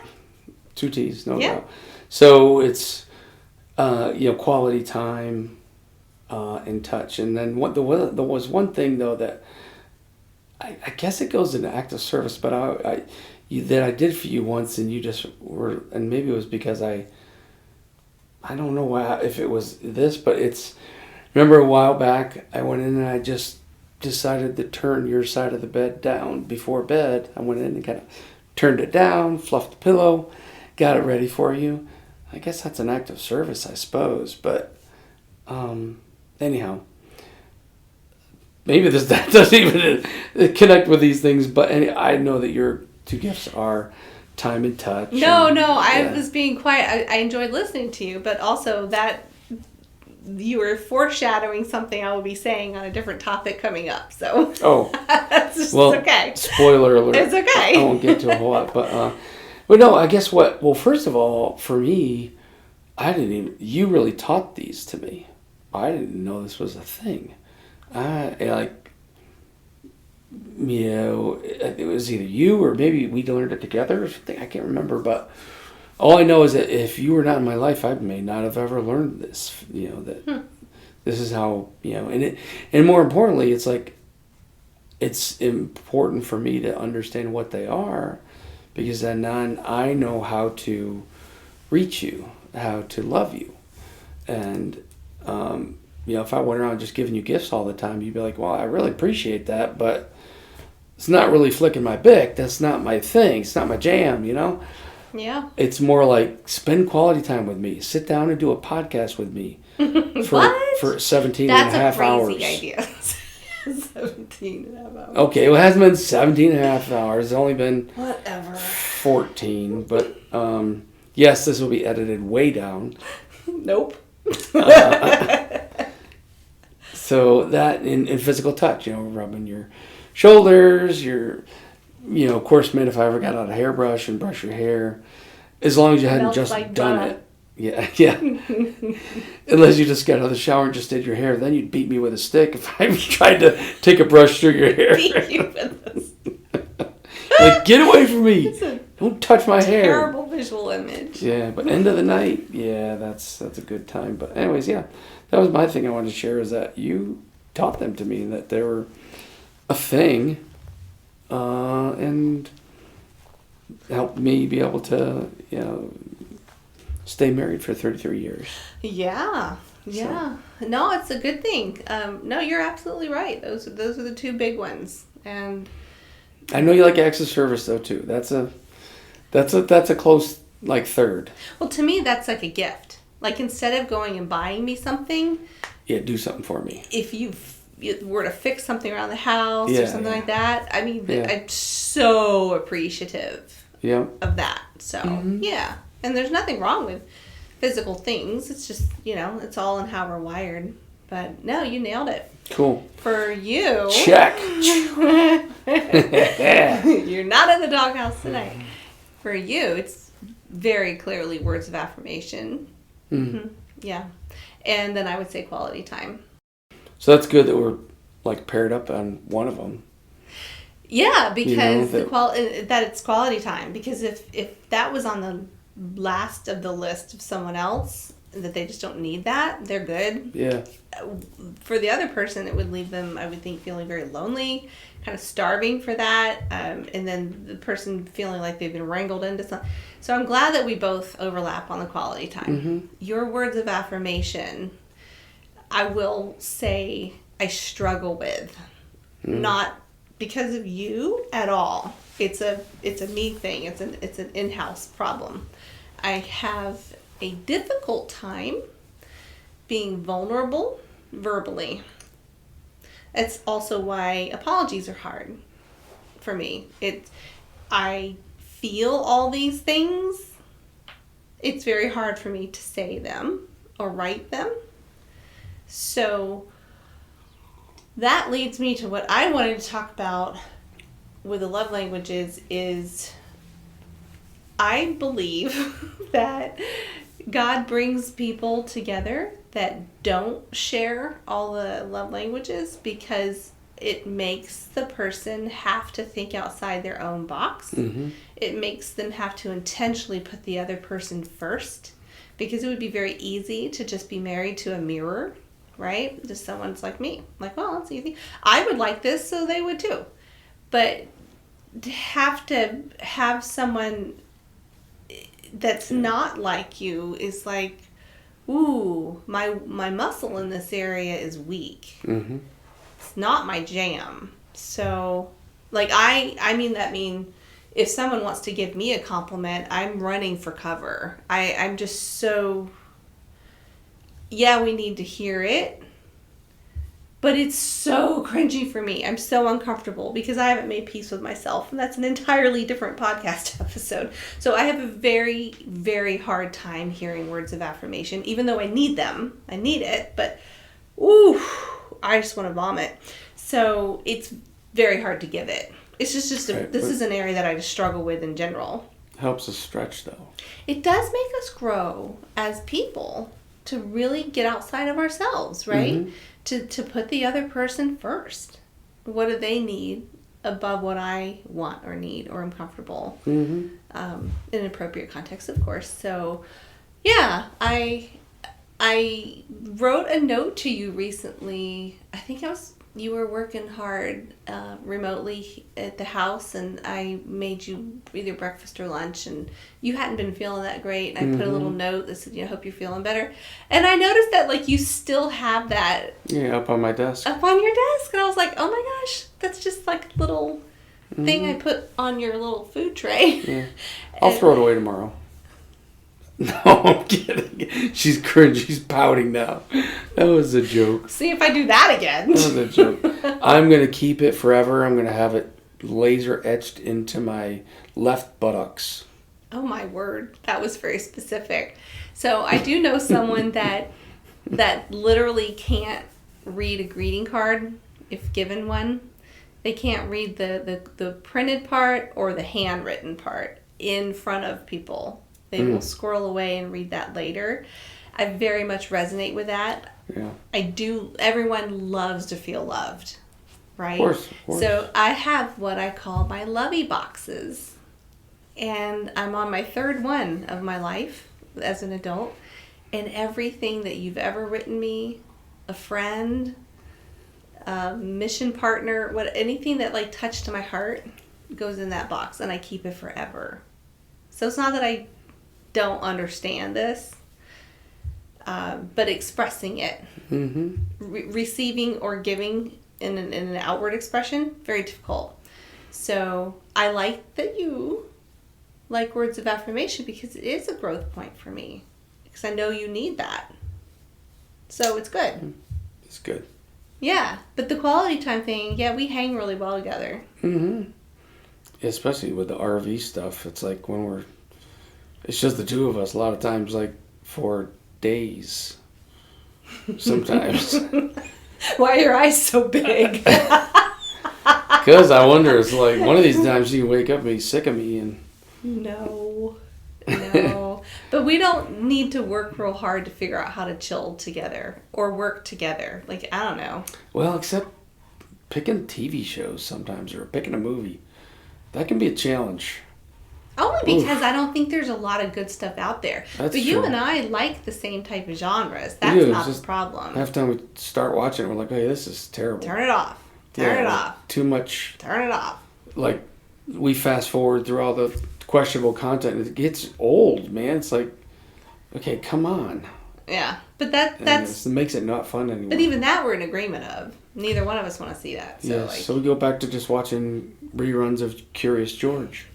Speaker 2: 2 T's, no
Speaker 1: Yeah.
Speaker 2: doubt. So it's, quality time and touch. And then there was one thing, though, that I guess it goes into act of service, but that I did for you once, and you just were, and maybe it was because I don't know if it was this, but remember a while back, I went in and I just decided to turn your side of the bed down before bed. I went in and kind of turned it down, fluffed the pillow, got it ready for you. I guess that's an act of service, I suppose, but anyhow, maybe that doesn't even connect with these things, but I know that your 2 gifts are time and touch.
Speaker 1: No, I was being quiet. I enjoyed listening to you, but also that you were foreshadowing something I will be saying on a different topic coming up. So that's just okay.
Speaker 2: Spoiler alert.
Speaker 1: It's okay.
Speaker 2: I won't get to a whole lot, but no, I guess what? Well, first of all, for me, you really taught these to me. I didn't know this was a thing. It was either you or maybe we learned it together or something. I can't remember, but all I know is that if you were not in my life, I may not have ever learned this. This is how, and more importantly, it's like, it's important for me to understand what they are, because then I know how to reach you, how to love you. And, if I went around just giving you gifts all the time, you'd be like, well, I really appreciate that, but it's not really flicking my bick. That's not my thing. It's not my jam,
Speaker 1: Yeah.
Speaker 2: It's more like spend quality time with me. Sit down and do a podcast with me for 17 and a half hours.
Speaker 1: That's a crazy idea. 17 and a half hours.
Speaker 2: Okay, well, it hasn't been 17 and a half hours. It's only been
Speaker 1: whatever
Speaker 2: 14. But yes, this will be edited way down.
Speaker 1: Nope.
Speaker 2: So that in physical touch, rubbing your shoulders, of course, man, if I ever got out a hairbrush and brush your hair, as long as you hadn't just
Speaker 1: like
Speaker 2: done
Speaker 1: butter.
Speaker 2: it. Yeah. Unless you just got out of the shower and just did your hair, then you'd beat me with a stick if I tried to take a brush through your hair.
Speaker 1: Beat you with a stick.
Speaker 2: Like, get away from me! Don't touch my hair.
Speaker 1: Terrible visual image.
Speaker 2: Yeah, but end of the night, that's a good time. But anyways, that was my thing I wanted to share, is that you taught them to me, that they were a thing, and helped me be able to, stay married for 33 years.
Speaker 1: Yeah. So. No, it's a good thing. No, you're absolutely right. Those are the 2 big ones. And
Speaker 2: I know you like acts of service though too. That's a close third.
Speaker 1: Well, to me, that's like a gift. Like, instead of going and buying me something,
Speaker 2: do something for me.
Speaker 1: If you were to fix something around the house or something like that, I mean, I'm so appreciative of that. So, and there's nothing wrong with physical things. It's just, it's all in how we're wired. But no, you nailed it.
Speaker 2: Cool.
Speaker 1: For you.
Speaker 2: Check.
Speaker 1: You're not in the doghouse tonight. For you, it's very clearly words of affirmation. Mm-hmm. Yeah. And then I would say quality time.
Speaker 2: So that's good that we're paired up on one of them.
Speaker 1: Yeah, because that it's quality time. Because if that was on the last of the list of someone else, that they just don't need that, they're good.
Speaker 2: Yeah.
Speaker 1: For the other person, it would leave them, I would think, feeling very lonely, kind of starving for that, and then the person feeling like they've been wrangled into something. So I'm glad that we both overlap on the quality time. Mm-hmm. Your words of affirmation, I will say I struggle with. Not because of you at all. It's a me thing. It's an in-house problem. I have a difficult time being vulnerable verbally. That's also why apologies are hard for me. I feel all these things. It's very hard for me to say them or write them. So that leads me to what I wanted to talk about with the love languages is I believe that God brings people together that don't share all the love languages because it makes the person have to think outside their own box.
Speaker 2: Mm-hmm.
Speaker 1: It makes them have to intentionally put the other person first because it would be very easy to just be married to a mirror, right? Just someone's like me. Like, well, it's easy. I would like this, so they would too. But to have someone that's not like you is like, ooh, my muscle in this area is weak.
Speaker 2: Mm-hmm.
Speaker 1: It's not my jam. So, like, I mean if someone wants to give me a compliment, I'm running for cover. I'm just so, yeah, we need to hear it. But it's so cringy for me. I'm so uncomfortable because I haven't made peace with myself. And that's an entirely different podcast episode. So I have a very, very hard time hearing words of affirmation, even though I need them. I need it. But, ooh, I just want to vomit. So it's very hard to give it. It's just this is an area that I just struggle with in general.
Speaker 2: Helps us stretch, though.
Speaker 1: It does make us grow as people to really get outside of ourselves, right?
Speaker 2: Mm-hmm.
Speaker 1: To put the other person first. What do they need above what I want or need or am comfortable?
Speaker 2: Mm-hmm.
Speaker 1: In an appropriate context, of course. So, yeah, I wrote a note to you recently. I think you were working hard remotely at the house, and I made you either breakfast or lunch, and you hadn't been feeling that great. And I put a little note that said, hope you're feeling better. And I noticed that, like, you still have that.
Speaker 2: Yeah, up on my desk.
Speaker 1: Up on your desk. And I was like, oh my gosh, that's just like a little thing I put on your little food tray.
Speaker 2: Yeah. I'll throw it away tomorrow. No, I'm kidding. She's cringing. She's pouting now. That was a joke.
Speaker 1: See if I do that again.
Speaker 2: That was a joke. I'm going to keep it forever. I'm going to have it laser etched into my left buttocks.
Speaker 1: Oh my word. That was very specific. So I do know someone that literally can't read a greeting card if given one. They can't read the printed part or the handwritten part in front of people. They will squirrel away and read that later. I very much resonate with that.
Speaker 2: Yeah.
Speaker 1: I do. Everyone loves to feel loved, right?
Speaker 2: Of course.
Speaker 1: So I have what I call my lovey boxes. And I'm on my third one of my life as an adult. And everything that you've ever written me, a friend, a mission partner, anything that like touched my heart goes in that box, and I keep it forever. So it's not that I don't understand this, but expressing it, receiving or giving in an outward expression, very difficult. So I like that you like words of affirmation because it is a growth point for me, because I know you need that. So it's good.
Speaker 2: It's good.
Speaker 1: Yeah, but the quality time thing, yeah, we hang really well together.
Speaker 2: Mm-hmm. Especially with the RV stuff, it's like when it's just the two of us a lot of times, like for days. Sometimes.
Speaker 1: Why are your eyes so big?
Speaker 2: Because I wonder, it's like one of these times you can wake up and be sick of me. And
Speaker 1: No. But we don't need to work real hard to figure out how to chill together or work together. Like, I don't know.
Speaker 2: Well, except picking TV shows sometimes or picking a movie. That can be a challenge.
Speaker 1: Only because I don't think there's a lot of good stuff out there.
Speaker 2: That's
Speaker 1: but you
Speaker 2: true.
Speaker 1: and I like the same type of genres. That's not the problem.
Speaker 2: Half the time we start watching it, we're like, hey, this is terrible.
Speaker 1: Turn it off. Turn it off.
Speaker 2: Too much.
Speaker 1: Turn it off.
Speaker 2: Like, we fast forward through all the questionable content. And it gets old, man. It's like, okay, come on.
Speaker 1: Yeah. But that's...
Speaker 2: It makes it not fun anymore.
Speaker 1: But even that we're in agreement of. Neither one of us want to see that. So,
Speaker 2: yes. So we go back to just watching reruns of Curious George.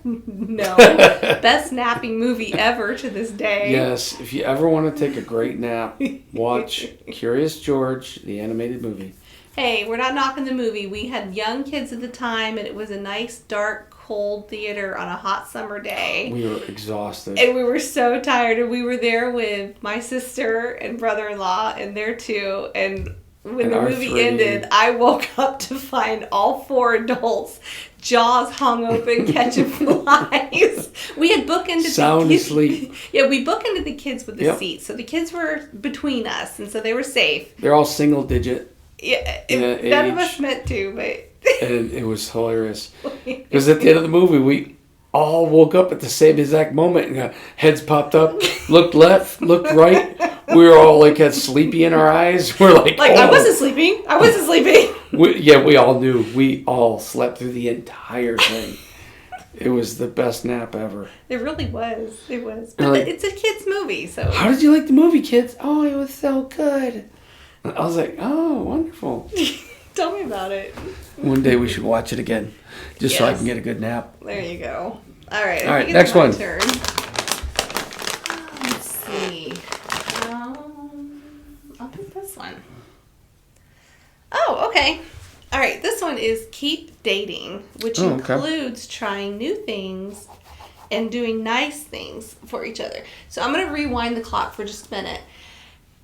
Speaker 1: No. Best napping movie ever to this day.
Speaker 2: Yes, if you ever want to take a great nap, watch Curious George, the animated movie.
Speaker 1: Hey, we're not knocking the movie. We had young kids at the time, and it was a nice, dark, cold theater on a hot summer day.
Speaker 2: We were exhausted.
Speaker 1: And we were so tired, and we were there with my sister and brother-in-law, and there too. And when the movie ended, I woke up to find all 4 adults, jaws hung open, catching flies. We had bookended
Speaker 2: sound
Speaker 1: the kids.
Speaker 2: asleep.
Speaker 1: Yeah, we bookended the kids with the seats, so the kids were between us, and so they were safe.
Speaker 2: They're all single digit.
Speaker 1: Yeah, none of us meant to, but...
Speaker 2: And it was hilarious. Because at the end of the movie, we all woke up at the same exact moment. And heads popped up, looked left, looked right. We were all like had sleepy in our eyes. We're like, oh.
Speaker 1: I wasn't sleeping.
Speaker 2: We all knew. We all slept through the entire thing. It was the best nap ever.
Speaker 1: It really was. It was. But it's a kid's movie, so...
Speaker 2: How did you like the movie, kids? Oh, it was so good. I was like, oh, wonderful.
Speaker 1: Tell me about it.
Speaker 2: One day we should watch it again, just so I can get a good nap.
Speaker 1: There you go. All right.
Speaker 2: All right, next one.
Speaker 1: Turn. Let's see. I'll pick this one. Oh, okay. All right. This one is keep dating, which includes trying new things and doing nice things for each other. So I'm going to rewind the clock for just a minute.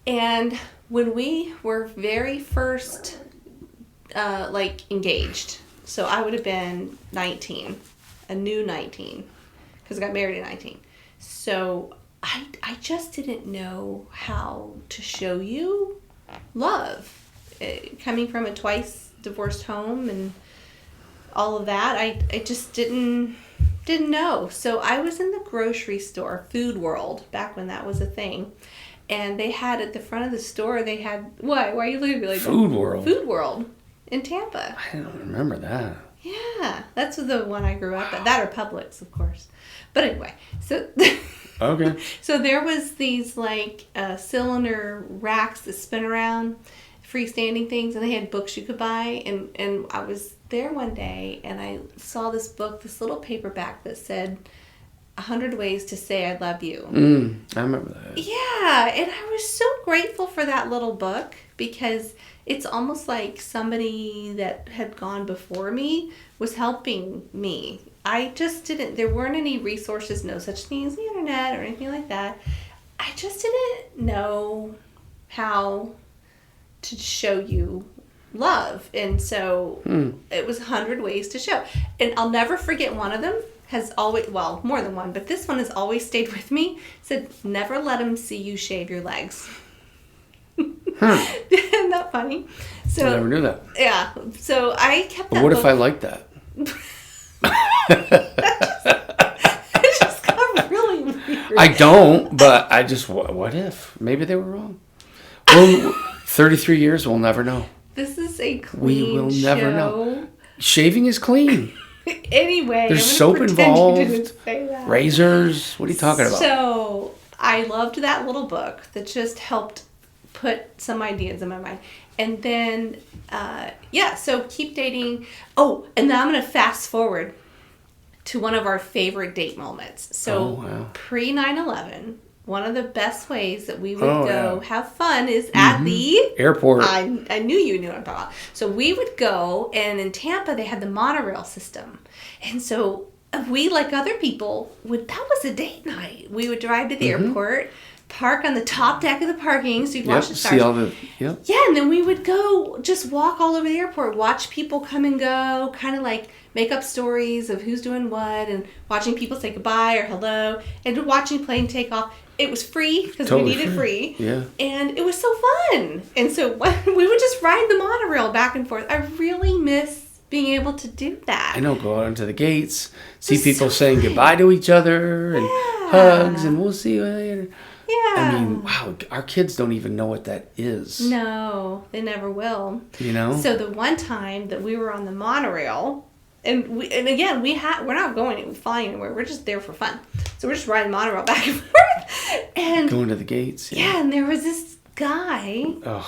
Speaker 1: And when we were very first, engaged, so I would have been 19, a new 19, because I got married at 19. So I just didn't know how to show you love. Coming from a twice divorced home and all of that, I just didn't know. So I was in the grocery store, Food World, back when that was a thing. And they had at the front of the store, they had... Why? Why are you looking at me like that?
Speaker 2: Food World?
Speaker 1: Food World in Tampa.
Speaker 2: I don't remember that.
Speaker 1: Yeah. That's the one I grew up at. That or Publix, of course. But anyway, so...
Speaker 2: Okay.
Speaker 1: So there was these, cylinder racks that spin around, freestanding things, and they had books you could buy. And I was there one day, and I saw this book, this little paperback that said... 100 Ways to Say I Love You.
Speaker 2: I remember that.
Speaker 1: Yeah, and I was so grateful for that little book because it's almost like somebody that had gone before me was helping me. I just didn't, there weren't any resources, no such thing as the internet or anything like that. I just didn't know how to show you love. And so it was 100 ways to show. And I'll never forget one of them. Has always, well, more than one, but this one has always stayed with me. Said, never let them see you shave your legs. Isn't that funny? So
Speaker 2: I never knew that.
Speaker 1: Yeah. So I kept that.
Speaker 2: But what if I like that?
Speaker 1: It just got really weird.
Speaker 2: I don't, but I just, what if? Maybe they were wrong. Well, 33 years, we'll never know.
Speaker 1: This is a clean
Speaker 2: We will never know. Shaving is clean.
Speaker 1: Anyway,
Speaker 2: there's soap involved, razors. What are you talking about?
Speaker 1: So I loved that little book that just helped put some ideas in my mind. And then, so keep dating. Oh, and then I'm going to fast forward to one of our favorite date moments. So pre 9/11, one of the best ways that we would go have fun is at the
Speaker 2: airport.
Speaker 1: I knew you knew what I'm talking about. So we would go, and in Tampa they had the monorail system, and so we, like other people, that was a date night. We would drive to the airport, park on the top deck of the parking so you could watch the stars.
Speaker 2: See all the
Speaker 1: Yeah, and then we would go just walk all over the airport, watch people come and go, kind of like make up stories of who's doing what, and watching people say goodbye or hello, and watching plane take off. It was free because we needed free.
Speaker 2: Yeah.
Speaker 1: And it was so fun. And so we would just ride the monorail back and forth. I really miss being able to do that.
Speaker 2: I know, go out into the gates, see people saying goodbye to each other and hugs, and we'll see you later.
Speaker 1: Yeah.
Speaker 2: I mean, wow, our kids don't even know what that is.
Speaker 1: No, they never will.
Speaker 2: You know?
Speaker 1: So the one time that we were on the monorail, and again, we're not going flying anywhere. We're just there for fun. So we're just riding monorail back and forth. And
Speaker 2: going to the gates.
Speaker 1: Yeah, and there was this guy,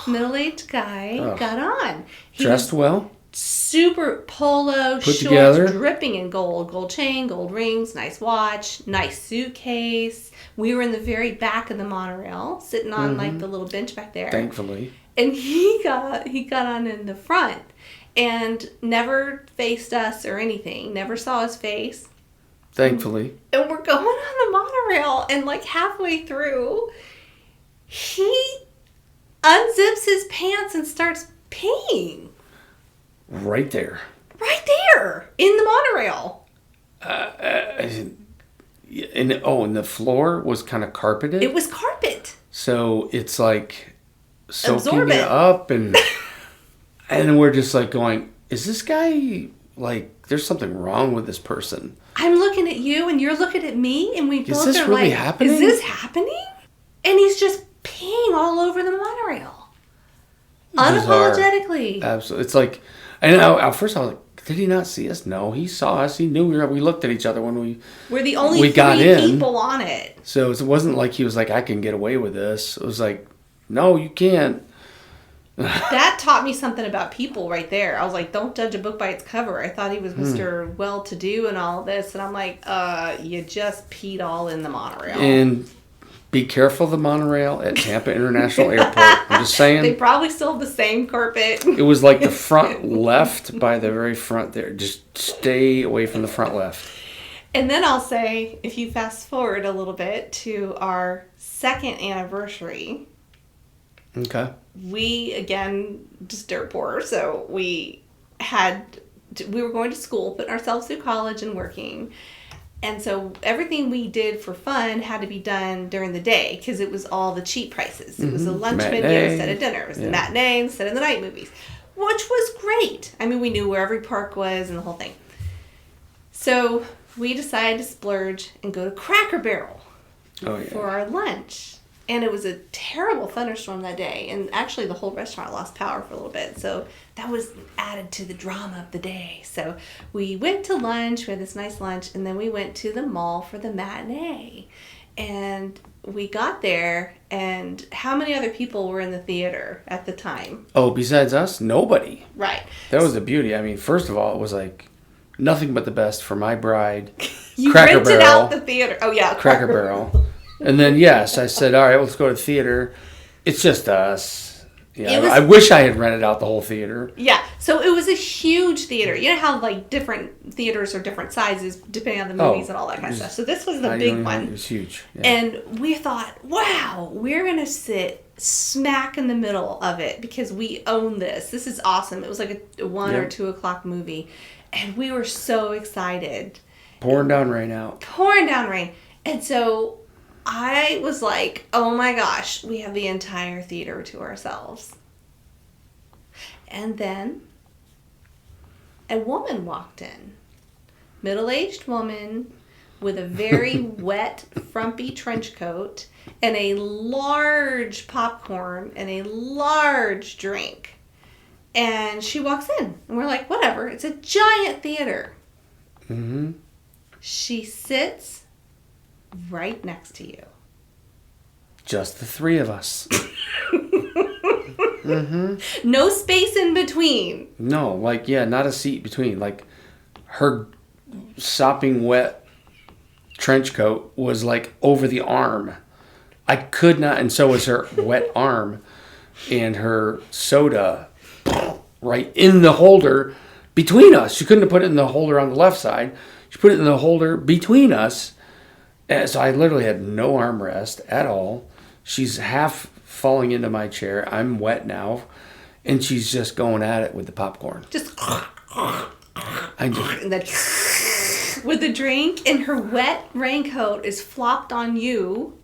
Speaker 1: middle-aged guy, got on.
Speaker 2: Dressed well?
Speaker 1: super polo
Speaker 2: Put
Speaker 1: shorts,
Speaker 2: together.
Speaker 1: dripping in gold chain, gold rings, nice watch, nice suitcase. We were in the very back of the monorail, sitting on like the little bench back there.
Speaker 2: Thankfully.
Speaker 1: And he got on in the front and never faced us or anything. Never saw his face.
Speaker 2: Thankfully.
Speaker 1: And we're going on the monorail, and like halfway through, he unzips his pants and starts peeing.
Speaker 2: Right there.
Speaker 1: Right there in the monorail.
Speaker 2: And the floor was kind of carpeted.
Speaker 1: It was carpet.
Speaker 2: So it's like soaking
Speaker 1: Absorbent.
Speaker 2: it up, and we're just like going, is this guy, like, there's something wrong with this person?
Speaker 1: I'm looking at you and you're looking at me, and we both
Speaker 2: Is this
Speaker 1: are
Speaker 2: really
Speaker 1: like,
Speaker 2: happening?
Speaker 1: is this happening? And he's just peeing all over the monorail.
Speaker 2: Bizarre.
Speaker 1: Unapologetically.
Speaker 2: Absolutely. It's like, and at first I was like, did he not see us? No, he saw us. He knew we looked at each other when
Speaker 1: We're the only
Speaker 2: we got
Speaker 1: three
Speaker 2: in.
Speaker 1: people on it.
Speaker 2: So it wasn't like he was like, I can get away with this. It was like, no, you can't.
Speaker 1: That taught me something about people right there. I was like, don't judge a book by its cover. I thought he was Mr. Well-to-do and all this. And I'm like, you just peed all in the monorail.
Speaker 2: And be careful of the monorail at Tampa International Airport. I'm just saying.
Speaker 1: They probably still have the same carpet.
Speaker 2: It was like the front left by the very front there. Just stay away from the front left.
Speaker 1: And then I'll say, if you fast forward a little bit to our second anniversary,
Speaker 2: Okay.
Speaker 1: we, again, just dirt poor, so we were going to school, putting ourselves through college and working. And so everything we did for fun had to be done during the day because it was all the cheap prices. It was a lunch
Speaker 2: Matinee.
Speaker 1: menu instead of dinner. It was the matinee instead of the night movies, which was great. I mean, we knew where every park was and the whole thing. So we decided to splurge and go to Cracker Barrel for our lunch. And it was a terrible thunderstorm that day. And actually the whole restaurant lost power for a little bit. So that was added to the drama of the day. So we went to lunch. We had this nice lunch. And then we went to the mall for the matinee. And we got there. And how many other people were in the theater at the time?
Speaker 2: Oh, besides us? Nobody.
Speaker 1: Right.
Speaker 2: That was the beauty. I mean, first of all, it was like nothing but the best for my bride.
Speaker 1: You
Speaker 2: Cracker
Speaker 1: rented
Speaker 2: Barrel.
Speaker 1: out the theater. Oh, yeah.
Speaker 2: Cracker Barrel. And then, yes, I said, all right, let's go to the theater. It's just us. Yeah, I wish I had rented out the whole theater.
Speaker 1: Yeah, so it was a huge theater. You know how, like, different theaters are different sizes depending on the movies and all that kind of stuff. So this was the big one.
Speaker 2: It was huge. Yeah.
Speaker 1: And we thought, wow, we're going to sit smack in the middle of it because we own this. This is awesome. It was like a 1 or 2 o'clock movie. And we were so excited.
Speaker 2: Pouring down rain out.
Speaker 1: Pouring down rain. And so I was like, oh my gosh, we have the entire theater to ourselves. And then a woman walked in. Middle-aged woman with a very wet, frumpy trench coat and a large popcorn and a large drink. And she walks in. And we're like, whatever. It's a giant theater.
Speaker 2: Mm-hmm.
Speaker 1: She sits right next to you.
Speaker 2: Just the three of us. Mm-hmm.
Speaker 1: No space in between.
Speaker 2: No, like, not a seat between. Like, her sopping wet trench coat was, like, over the arm. I could not, and so was her wet arm. And her soda right in the holder between us. She couldn't have put it in the holder on the left side. She put it in the holder between us. And so I literally had no armrest at all. She's half falling into my chair. I'm wet now. And she's just going at it with the popcorn.
Speaker 1: Just with the drink, and her wet raincoat is flopped on you.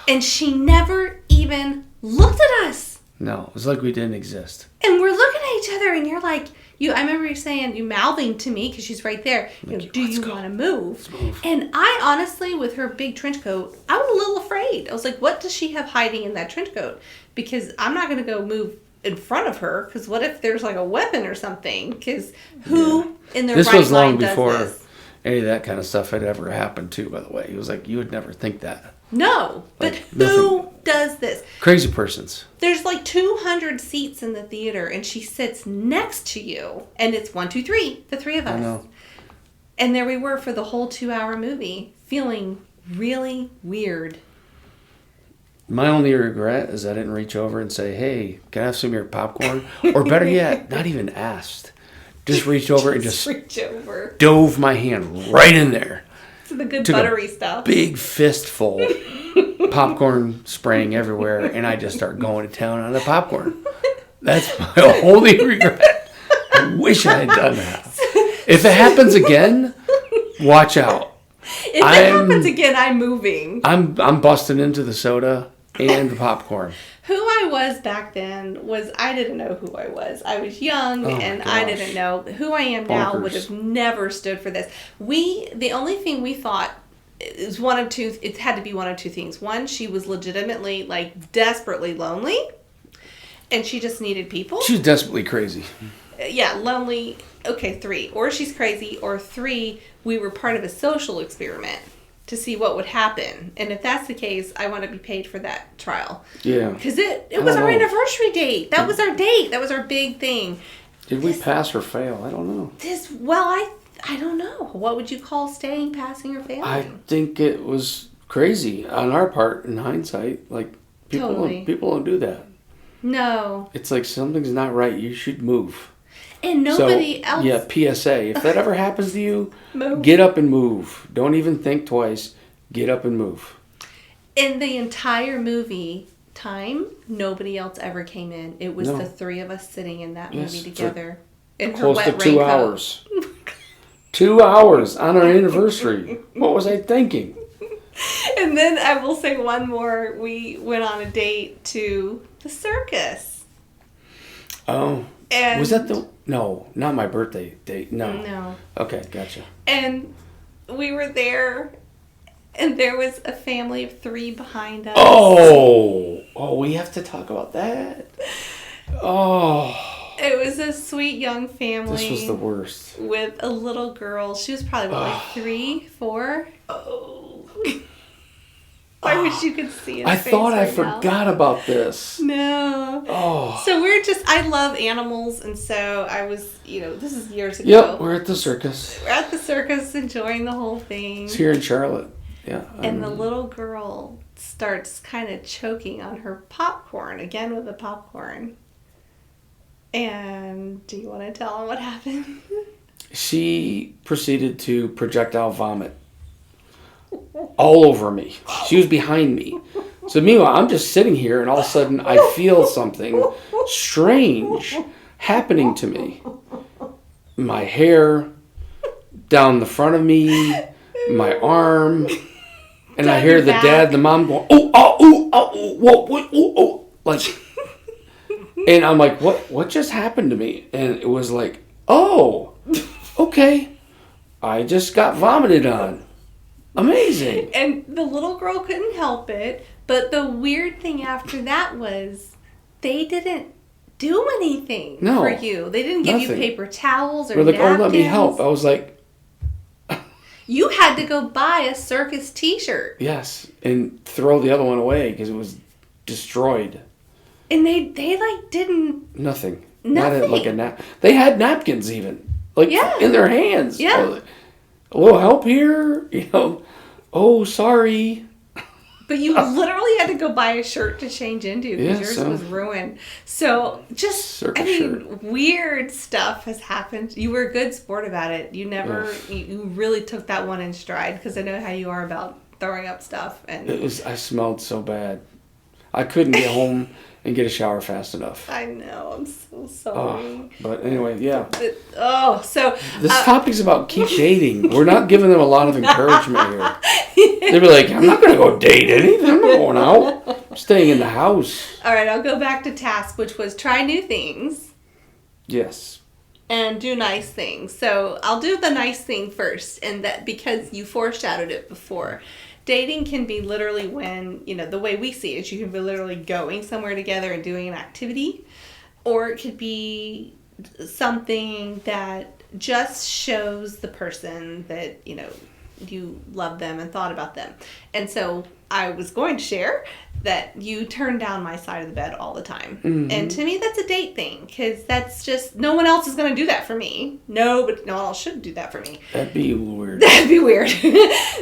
Speaker 1: And she never even looked at us.
Speaker 2: No, it was like we didn't exist.
Speaker 1: And we're looking at each other, and you're like, I remember you saying, you mouthing to me, because she's right there, do you want to move? And I honestly, with her big trench coat, I was a little afraid. I was like, what does she have hiding in that trench coat? Because I'm not going to go move in front of her, because what if there's like a weapon or something? Because who in their
Speaker 2: this
Speaker 1: right
Speaker 2: was long
Speaker 1: mind
Speaker 2: before
Speaker 1: does this?
Speaker 2: any of that kind of stuff had ever happened too, by the way. He was like, you would never think that.
Speaker 1: No, but
Speaker 2: Like,
Speaker 1: who does this?
Speaker 2: Crazy persons.
Speaker 1: There's like 200 seats in the theater, and she sits next to you, and it's 1, 2, 3, the three of us.
Speaker 2: I know.
Speaker 1: And there we were for the whole 2-hour movie, feeling really weird.
Speaker 2: My only regret is I didn't reach over and say, "Hey, can I have some of your popcorn?" Or better yet, not even asked. Just reached over and just
Speaker 1: reach over.
Speaker 2: Dove my hand right in there.
Speaker 1: To the good
Speaker 2: Took
Speaker 1: buttery stuff.
Speaker 2: Big fistful, popcorn spraying everywhere, and I just start going to town on the popcorn. That's my only regret. I wish I had done that. If it happens again, watch out.
Speaker 1: If it happens again, I'm moving.
Speaker 2: I'm busting into the soda and the popcorn.
Speaker 1: Who I was back then was, I didn't know who I was. I was young, and I didn't know. Who I am now would have never stood for this. The only thing we thought is one of two, it had to be one of two things. One, she was legitimately, like, desperately lonely, and she just needed people.
Speaker 2: She was desperately crazy.
Speaker 1: Yeah, lonely. Okay, 3. Or she's crazy, or 3, we were part of a social experiment to see what would happen. And if that's the case, I want to be paid for that trial.
Speaker 2: Yeah.
Speaker 1: Because it was our anniversary date. That was our date. That was our big thing.
Speaker 2: Did we pass or fail? I don't know.
Speaker 1: I don't know. What would you call staying, passing, or failing?
Speaker 2: I think it was crazy on our part in hindsight. Like, people don't do that.
Speaker 1: No.
Speaker 2: It's like something's not right. You should move.
Speaker 1: And nobody else.
Speaker 2: Yeah, PSA. If that ever happens to you,
Speaker 1: move.
Speaker 2: Get up and move. Don't even think twice. Get up and move.
Speaker 1: In the entire movie time, nobody else ever came in. It was the 3 of us sitting in that movie together. In her
Speaker 2: close
Speaker 1: wet
Speaker 2: to 2
Speaker 1: raincoat.
Speaker 2: hours. 2 hours on our anniversary. What was I thinking?
Speaker 1: And then I will say one more. We went on a date to the circus.
Speaker 2: Oh.
Speaker 1: And
Speaker 2: was that No, not my birthday date. No. Okay, gotcha.
Speaker 1: And we were there, and there was a family of 3 behind us.
Speaker 2: Oh, we have to talk about that. Oh.
Speaker 1: It was a sweet young family.
Speaker 2: This was the worst.
Speaker 1: With a little girl. She was probably, like 3, 4? Oh. I wish you could see it.
Speaker 2: I thought I forgot about this.
Speaker 1: No.
Speaker 2: Oh.
Speaker 1: So I love animals, and so I was, this is years ago.
Speaker 2: Yep, we're at the circus.
Speaker 1: We're at the circus enjoying the whole thing.
Speaker 2: It's here in Charlotte. Yeah.
Speaker 1: And the little girl starts kind of choking on her popcorn, again with the popcorn. And do you want to tell them what happened?
Speaker 2: She proceeded to projectile vomit all over me. She was behind me. So meanwhile, I'm just sitting here, and all of a sudden I feel something strange happening to me. My hair, down the front of me, my arm, and I hear the dad, the mom going, whoa, like, and I'm like, what just happened to me? And it was like, oh, okay, I just got vomited on. Amazing.
Speaker 1: And the little girl couldn't help it. But the weird thing after that was they didn't do anything for you. They didn't give you paper towels or napkins.
Speaker 2: Like, let me help. I was like...
Speaker 1: You had to go buy a circus t-shirt.
Speaker 2: Yes. And throw the other one away because it was destroyed.
Speaker 1: And they didn't...
Speaker 2: Nothing.
Speaker 1: Nothing.
Speaker 2: Not they had napkins even. In their hands.
Speaker 1: Yeah.
Speaker 2: A little help here, Oh, sorry.
Speaker 1: But you literally had to go buy a shirt to change into because yours was ruined. So weird stuff has happened. You were a good sport about it. You you really took that one in stride because I know how you are about throwing up stuff. And
Speaker 2: I smelled so bad. I couldn't get home and get a shower fast enough.
Speaker 1: I know. I'm so sorry.
Speaker 2: But anyway, yeah.
Speaker 1: So
Speaker 2: this topic's about keep dating. We're not giving them a lot of encouragement here. They'd be like, I'm not going to go date anything. I'm not going out. I'm staying in the house.
Speaker 1: All right, I'll go back to task, which was try new things.
Speaker 2: Yes.
Speaker 1: And do nice things. So I'll do the nice thing first, and that because you foreshadowed it before. Dating can be literally when, the way we see it, you can be literally going somewhere together and doing an activity. Or it could be something that just shows the person that, you loved them and thought about them. And so I was going to share that you turn down my side of the bed all the time.
Speaker 2: Mm-hmm.
Speaker 1: And to me, that's a date thing, because that's just, no one else is going to do that for me. No one else should do that for me.
Speaker 2: That'd be weird.
Speaker 1: That'd be weird.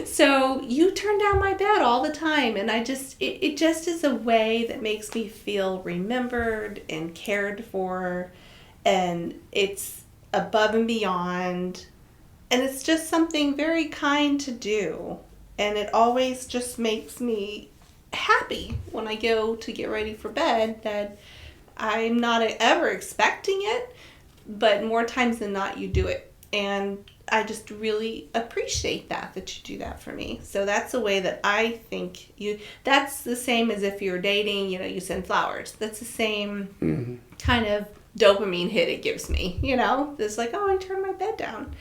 Speaker 1: So you turn down my bed all the time, and it just is a way that makes me feel remembered and cared for, and it's above and beyond, and it's just something very kind to do, and it always just makes me happy when I go to get ready for bed, that I'm not ever expecting it, but more times than not you do it, and I just really appreciate that you do that for me. So that's the way that I think that's the same as if you're dating, you send flowers. That's the same kind of dopamine hit it gives me, It's like, oh, I turned my bed down.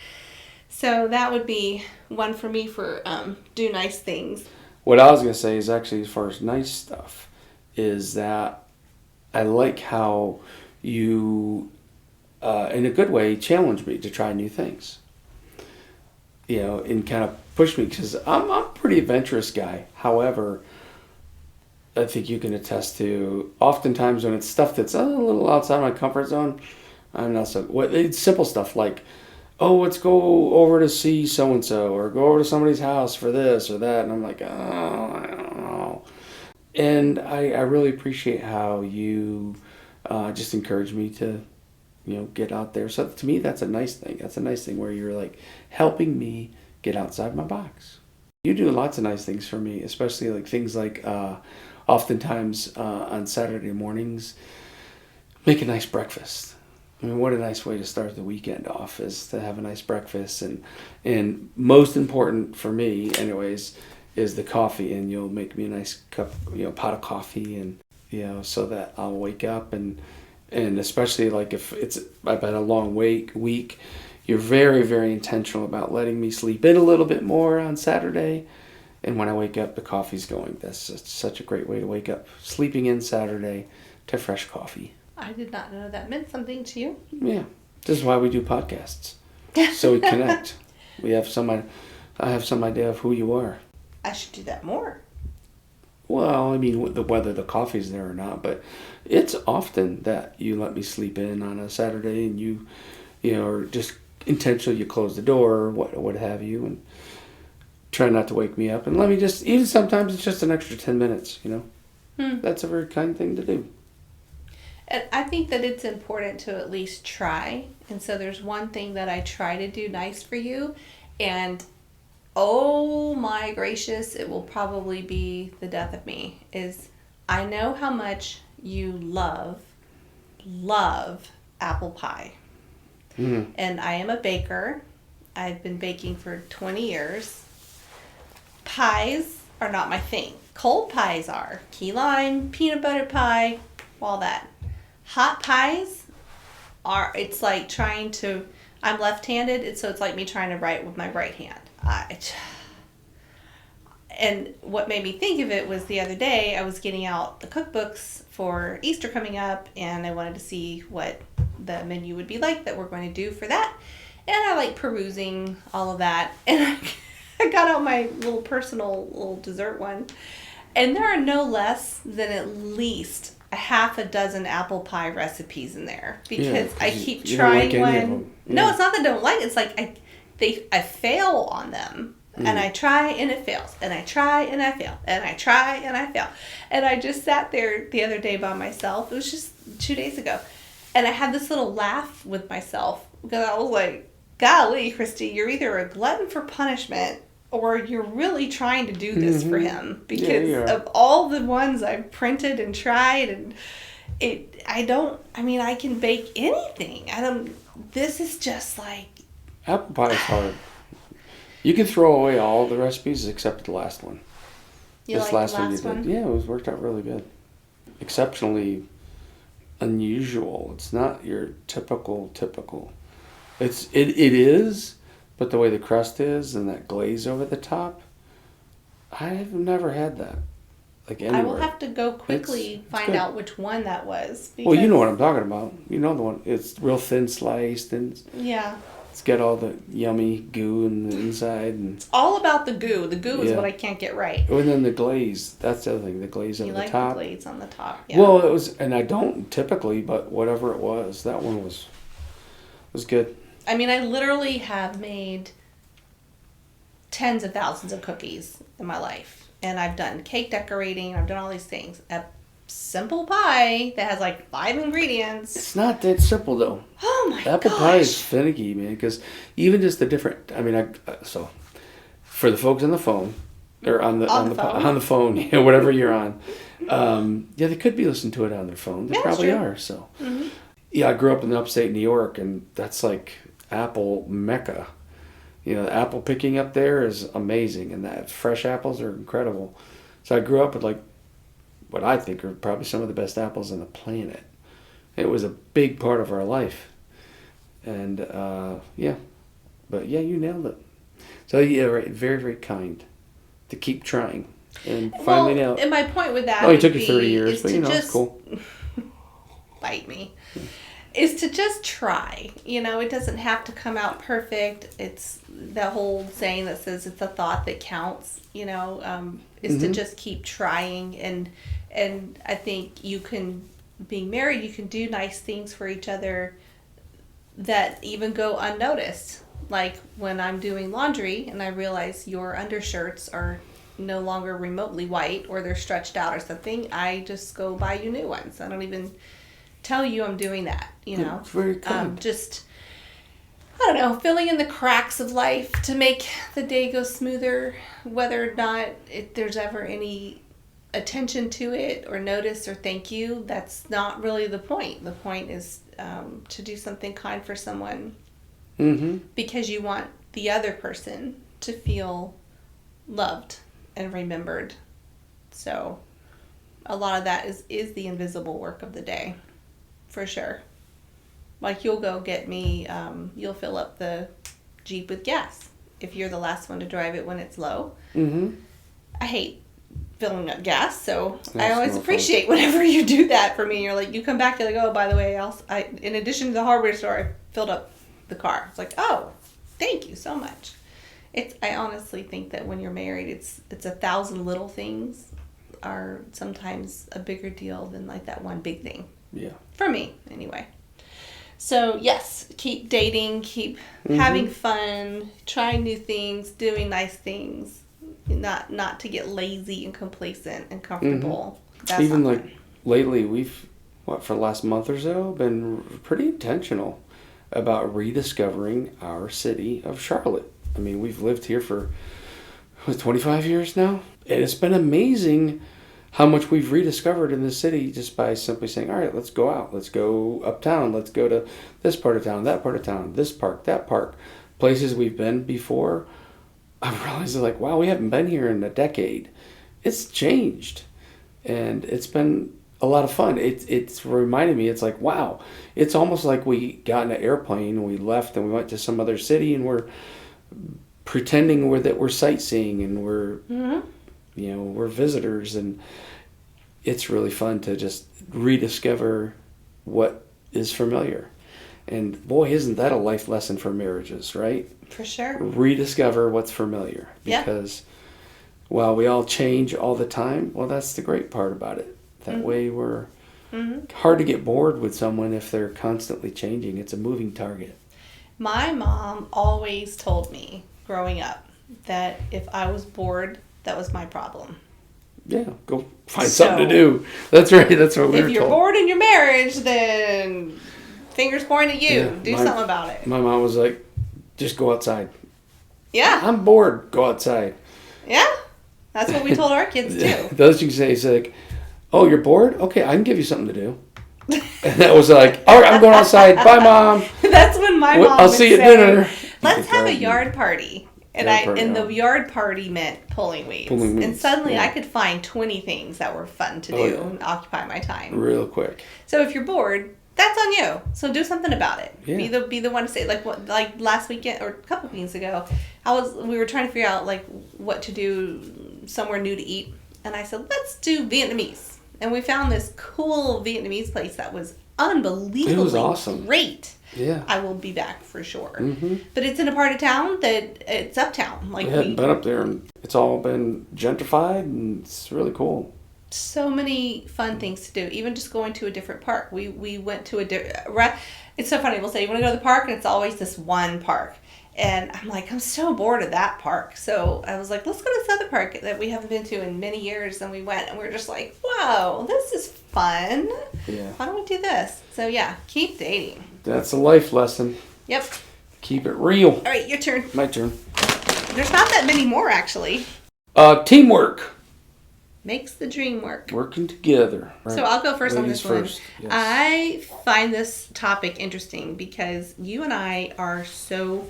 Speaker 1: So that would be one for me for do nice things.
Speaker 2: What I was going to say is actually, as far as nice stuff, is that I like how you, in a good way, challenge me to try new things. And kind of push me, because I'm a pretty adventurous guy. However, I think you can attest to, oftentimes when it's stuff that's a little outside my comfort zone, I'm not so... It's simple stuff like, oh, let's go over to see so-and-so, or go over to somebody's house for this or that. And I'm like, oh, I don't know. And I really appreciate how you just encourage me to, get out there. So to me, that's a nice thing. That's a nice thing where you're like helping me get outside my box. You do lots of nice things for me, especially like things like oftentimes on Saturday mornings, make a nice breakfast. I mean, what a nice way to start the weekend off, is to have a nice breakfast. And most important for me, anyways, is the coffee. And you'll make me a nice cup, pot of coffee, and so that I'll wake up and especially like if I've had a long week, you're very, very intentional about letting me sleep in a little bit more on Saturday. And when I wake up, the coffee's going. That's such a great way to wake up, sleeping in Saturday to fresh coffee.
Speaker 1: I did not know that meant something to you.
Speaker 2: Yeah. This is why we do podcasts. So we connect. I have some idea of who you are.
Speaker 1: I should do that more.
Speaker 2: Well, I mean, whether the coffee's there or not, but it's often that you let me sleep in on a Saturday, and you or just intentionally you close the door or what have you, and try not to wake me up, and let me just, even sometimes it's just an extra 10 minutes, That's a very kind thing to do.
Speaker 1: And I think that it's important to at least try. And so there's one thing that I try to do nice for you, and oh my gracious, it will probably be the death of me, is I know how much you love apple pie.
Speaker 2: Mm-hmm.
Speaker 1: And I am a baker. I've been baking for 20 years. Pies are not my thing. Cold pies are. Key lime, peanut butter pie, all that. Hot pies it's like I'm left-handed, so it's like me trying to write with my right hand. And what made me think of it was the other day I was getting out the cookbooks for Easter coming up, and I wanted to see what the menu would be like that we're going to do for that. And I like perusing all of that, and I got out my little personal little dessert one, and there are no less than at least a half a dozen apple pie recipes in there, because I keep trying one. Yeah. No, it's not that I don't like it. It's like I fail on them. And I try and it fails, and I try and I fail, and I try and I fail. And I just sat there the other day by myself. It was just 2 days ago. And I had this little laugh with myself, because I was like, golly, Kristi, you're either a glutton for punishment or you're really trying to do this for him. Because of all the ones I've printed and tried, and I can bake anything. This is just like...
Speaker 2: Apple pie is hard. You can throw away all the recipes except the last one.
Speaker 1: This last one you did.
Speaker 2: Yeah, it worked out really good. Exceptionally unusual. It's not your typical. It is, but the way the crust is and that glaze over the top, I have never had that. Like anywhere.
Speaker 1: I will have to go quickly find out which one that was.
Speaker 2: Well, you know what I'm talking about. You know the one. It's real thin sliced and...
Speaker 1: Yeah.
Speaker 2: It's got all the yummy goo in the inside, and
Speaker 1: It's all about the goo. The goo is what I can't get right.
Speaker 2: and then the glaze. That's the other thing. The glaze on the top.
Speaker 1: You like the glaze on the top? Yeah.
Speaker 2: Well, it was, and I don't typically, but whatever it was, that one was good.
Speaker 1: I mean, I literally have made tens of thousands of cookies in my life, and I've done cake decorating. I've done all these things. A simple pie that has like 5 ingredients.
Speaker 2: It's not that simple though.
Speaker 1: Oh my
Speaker 2: Apple
Speaker 1: gosh.
Speaker 2: pie is finicky, man. Because even just the different. I mean, so for the folks on the phone or on the phone, whatever you're on, they could be listening to it on their phone. They probably are. So, I grew up in upstate New York, and that's like apple mecca. The apple picking up there is amazing, and that fresh apples are incredible. So I grew up with like what I think are probably some of the best apples on the planet. It was a big part of our life. And, but you nailed it. So, right, very, very kind to keep trying. And finally nailed it.
Speaker 1: And my point with that
Speaker 2: it took you 30 years, but it's cool.
Speaker 1: Bite me. Is to just try. It doesn't have to come out perfect. It's the whole saying that says it's a thought that counts, is to just keep trying. And I think being married, you can do nice things for each other that even go unnoticed. Like when I'm doing laundry and I realize your undershirts are no longer remotely white or they're stretched out or something, I just go buy you new ones. I don't even tell you I'm doing that,
Speaker 2: It's very kind.
Speaker 1: Just, I don't know, filling in the cracks of life to make the day go smoother, whether or not there's ever any attention to it or notice or thank you. That's not really the point. The point is to do something kind for someone because you want the other person to feel loved and remembered. So a lot of that is the invisible work of the day, for sure. Like you'll go get me, you'll fill up the Jeep with gas if you're the last one to drive it when it's low. I hate filling up gas, so I always appreciate whenever you do that for me. You're like, you come back, you're like, oh, by the way, I in addition to the hardware store, I filled up the car. It's like, oh, thank you so much. I honestly think that when you're married, it's 1,000 little things are sometimes a bigger deal than like that one big thing.
Speaker 2: Yeah.
Speaker 1: For me, anyway. So yes, keep dating, keep having fun, trying new things, doing nice things. Not to get lazy and complacent and comfortable. That's
Speaker 2: even like lately, we've for the last month or so been pretty intentional about rediscovering our city of Charlotte. I mean, we've lived here for 25 years now, and it's been amazing how much we've rediscovered in the city just by simply saying, all right, let's go out, let's go uptown, let's go to this part of town, that part of town, this park, that park, places we've been before. I realized, like, wow, we haven't been here in a decade. It's changed, and it's been a lot of fun. It's reminded me, it's like, wow, it's almost like we got in an airplane and we left and we went to some other city and we're pretending that we're sightseeing and we're, we're visitors, and it's really fun to just rediscover what is familiar. And boy, isn't that a life lesson for marriages, right?
Speaker 1: For sure.
Speaker 2: Rediscover what's familiar. Because while we all change all the time, well, that's the great part about it. That way we're hard to get bored with someone if they're constantly changing. It's a moving target.
Speaker 1: My mom always told me growing up that if I was bored, that was my problem.
Speaker 2: Yeah, go find something to do. That's right. That's what we were told.
Speaker 1: If you're bored in your marriage, then fingers pointing at you. Yeah, do something about it.
Speaker 2: My mom was like, just go outside.
Speaker 1: Yeah.
Speaker 2: I'm bored. Go outside.
Speaker 1: Yeah. That's what we told our kids too.
Speaker 2: Those you can say is like, oh, you're bored? Okay, I can give you something to do. And that was like, all right, I'm going outside. Bye, Mom.
Speaker 1: That's when my mom
Speaker 2: I'll
Speaker 1: would
Speaker 2: see you at
Speaker 1: say,
Speaker 2: dinner.
Speaker 1: Let's have a yard party. And the yard party meant pulling weeds. And suddenly I could find 20 things that were fun to do and occupy my time.
Speaker 2: Real quick.
Speaker 1: So if you're bored, that's on you. So do something about it.
Speaker 2: Yeah.
Speaker 1: Be the one to say, like last weekend or a couple of weeks ago, we were trying to figure out like what to do somewhere new to eat, and I said, let's do Vietnamese. And we found this cool Vietnamese place that was unbelievably
Speaker 2: It was awesome.
Speaker 1: great.
Speaker 2: Yeah.
Speaker 1: I will be back for sure.
Speaker 2: Mm-hmm.
Speaker 1: But it's in a part of town that it's uptown. Like
Speaker 2: We hadn't been up there, and it's all been gentrified, and it's really cool.
Speaker 1: So many fun things to do. Even just going to a different park. We went to it's so funny. We'll say you want to go to the park, and it's always this one park. And I'm like, I'm so bored of that park. So I was like, let's go to this other park that we haven't been to in many years. And we went, and we were just like, wow, this is fun.
Speaker 2: Yeah.
Speaker 1: Why don't we do this? So yeah, keep dating.
Speaker 2: That's a life lesson.
Speaker 1: Yep.
Speaker 2: Keep it real.
Speaker 1: All right, your turn.
Speaker 2: My turn.
Speaker 1: There's not that many more, actually.
Speaker 2: Teamwork.
Speaker 1: Makes the dream work.
Speaker 2: Working together. Right.
Speaker 1: So I'll go first on this one.
Speaker 2: Yes.
Speaker 1: I find this topic interesting because you and I are so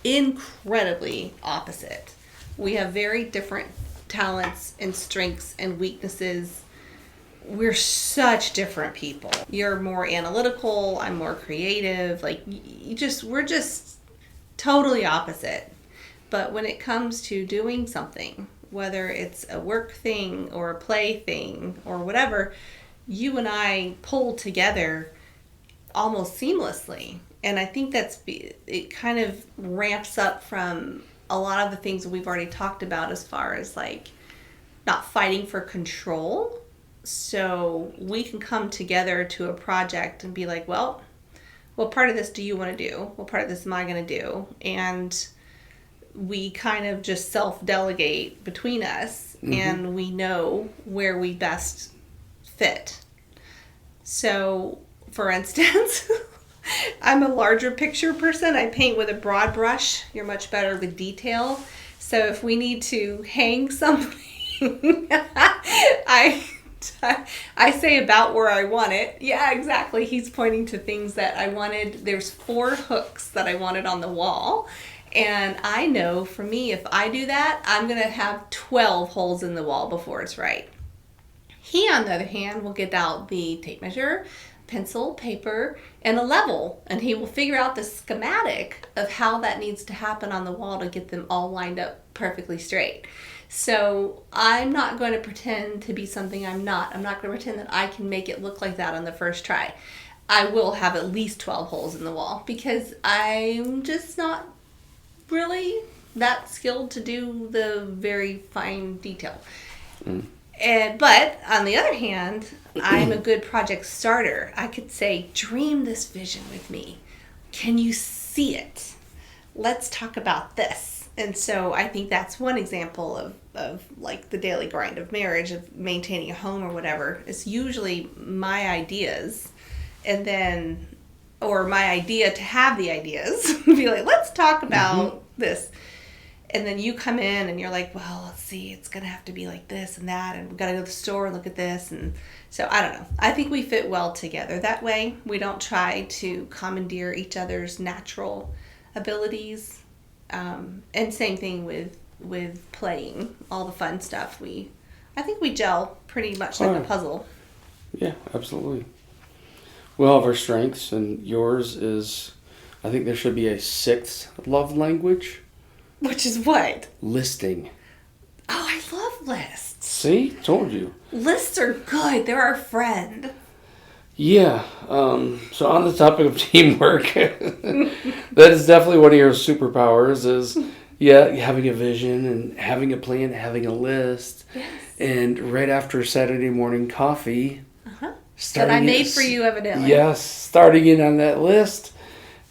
Speaker 1: incredibly opposite. We have very different talents and strengths and weaknesses. We're such different people. You're more analytical, I'm more creative. Like we're just totally opposite. But when it comes to doing something, whether it's a work thing or a play thing or whatever, you and I pull together almost seamlessly. And I think it kind of ramps up from a lot of the things we've already talked about as far as like not fighting for control. So we can come together to a project and be like, well, what part of this do you want to do? What part of this am I going to do? And we kind of just self-delegate between us, and we know where we best fit. So, for instance, I'm a larger picture person. I paint with a broad brush. You're much better with detail. So if we need to hang something, I say about where I want it. Yeah, exactly. He's pointing to things that I wanted. There's 4 hooks that I wanted on the wall. And I know for me, if I do that, I'm going to have 12 holes in the wall before it's right. He, on the other hand, will get out the tape measure, pencil, paper, and a level. And he will figure out the schematic of how that needs to happen on the wall to get them all lined up perfectly straight. So I'm not going to pretend to be something I'm not. I'm not going to pretend that I can make it look like that on the first try. I will have at least 12 holes in the wall because I'm just not really that skilled to do the very fine detail. But on the other hand, I'm a good project starter. I could say, dream this vision with me. Can you see it? Let's talk about this. And so I think that's one example of like the daily grind of marriage, of maintaining a home or whatever. It's usually my ideas and then, or my idea to have the ideas. Be like, let's talk about this. And then you come in and you're like, well, let's see, it's going to have to be like this and that. And we've got to go to the store and look at this. And so I don't know. I think we fit well together that way. We don't try to commandeer each other's natural abilities. And same thing with playing, all the fun stuff. I think we gel pretty much like a puzzle.
Speaker 2: Yeah, absolutely. We all have our strengths, and yours is, I think there should be a 6th love language.
Speaker 1: Which is what?
Speaker 2: Listing.
Speaker 1: Oh, I love lists.
Speaker 2: See? Told you.
Speaker 1: Lists are good. They're our friend.
Speaker 2: Yeah. So on the topic of teamwork, that is definitely one of your superpowers is, having a vision and having a plan, having a list.
Speaker 1: Yes.
Speaker 2: And right after Saturday morning coffee,
Speaker 1: that I made for you, evidently.
Speaker 2: Yes, starting in on that list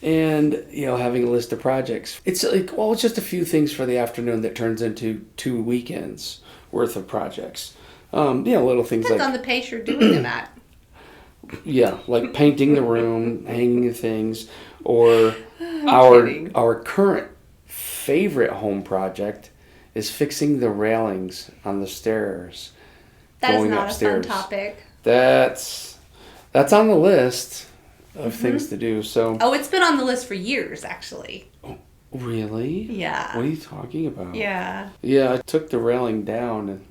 Speaker 2: and, having a list of projects. It's like, well, it's just a few things for the afternoon that turns into 2 weekends worth of projects. Little things
Speaker 1: Depends
Speaker 2: like...
Speaker 1: on the pace you're doing them at.
Speaker 2: Yeah, like painting the room, hanging the things, or our current favorite home project is fixing the railings on the stairs.
Speaker 1: That is
Speaker 2: going
Speaker 1: not
Speaker 2: upstairs.
Speaker 1: a fun topic.
Speaker 2: That's on the list of things to do. So.
Speaker 1: Oh, it's been on the list for years, actually.
Speaker 2: Oh, really?
Speaker 1: Yeah.
Speaker 2: What are you talking about?
Speaker 1: Yeah.
Speaker 2: Yeah, I took the railing down and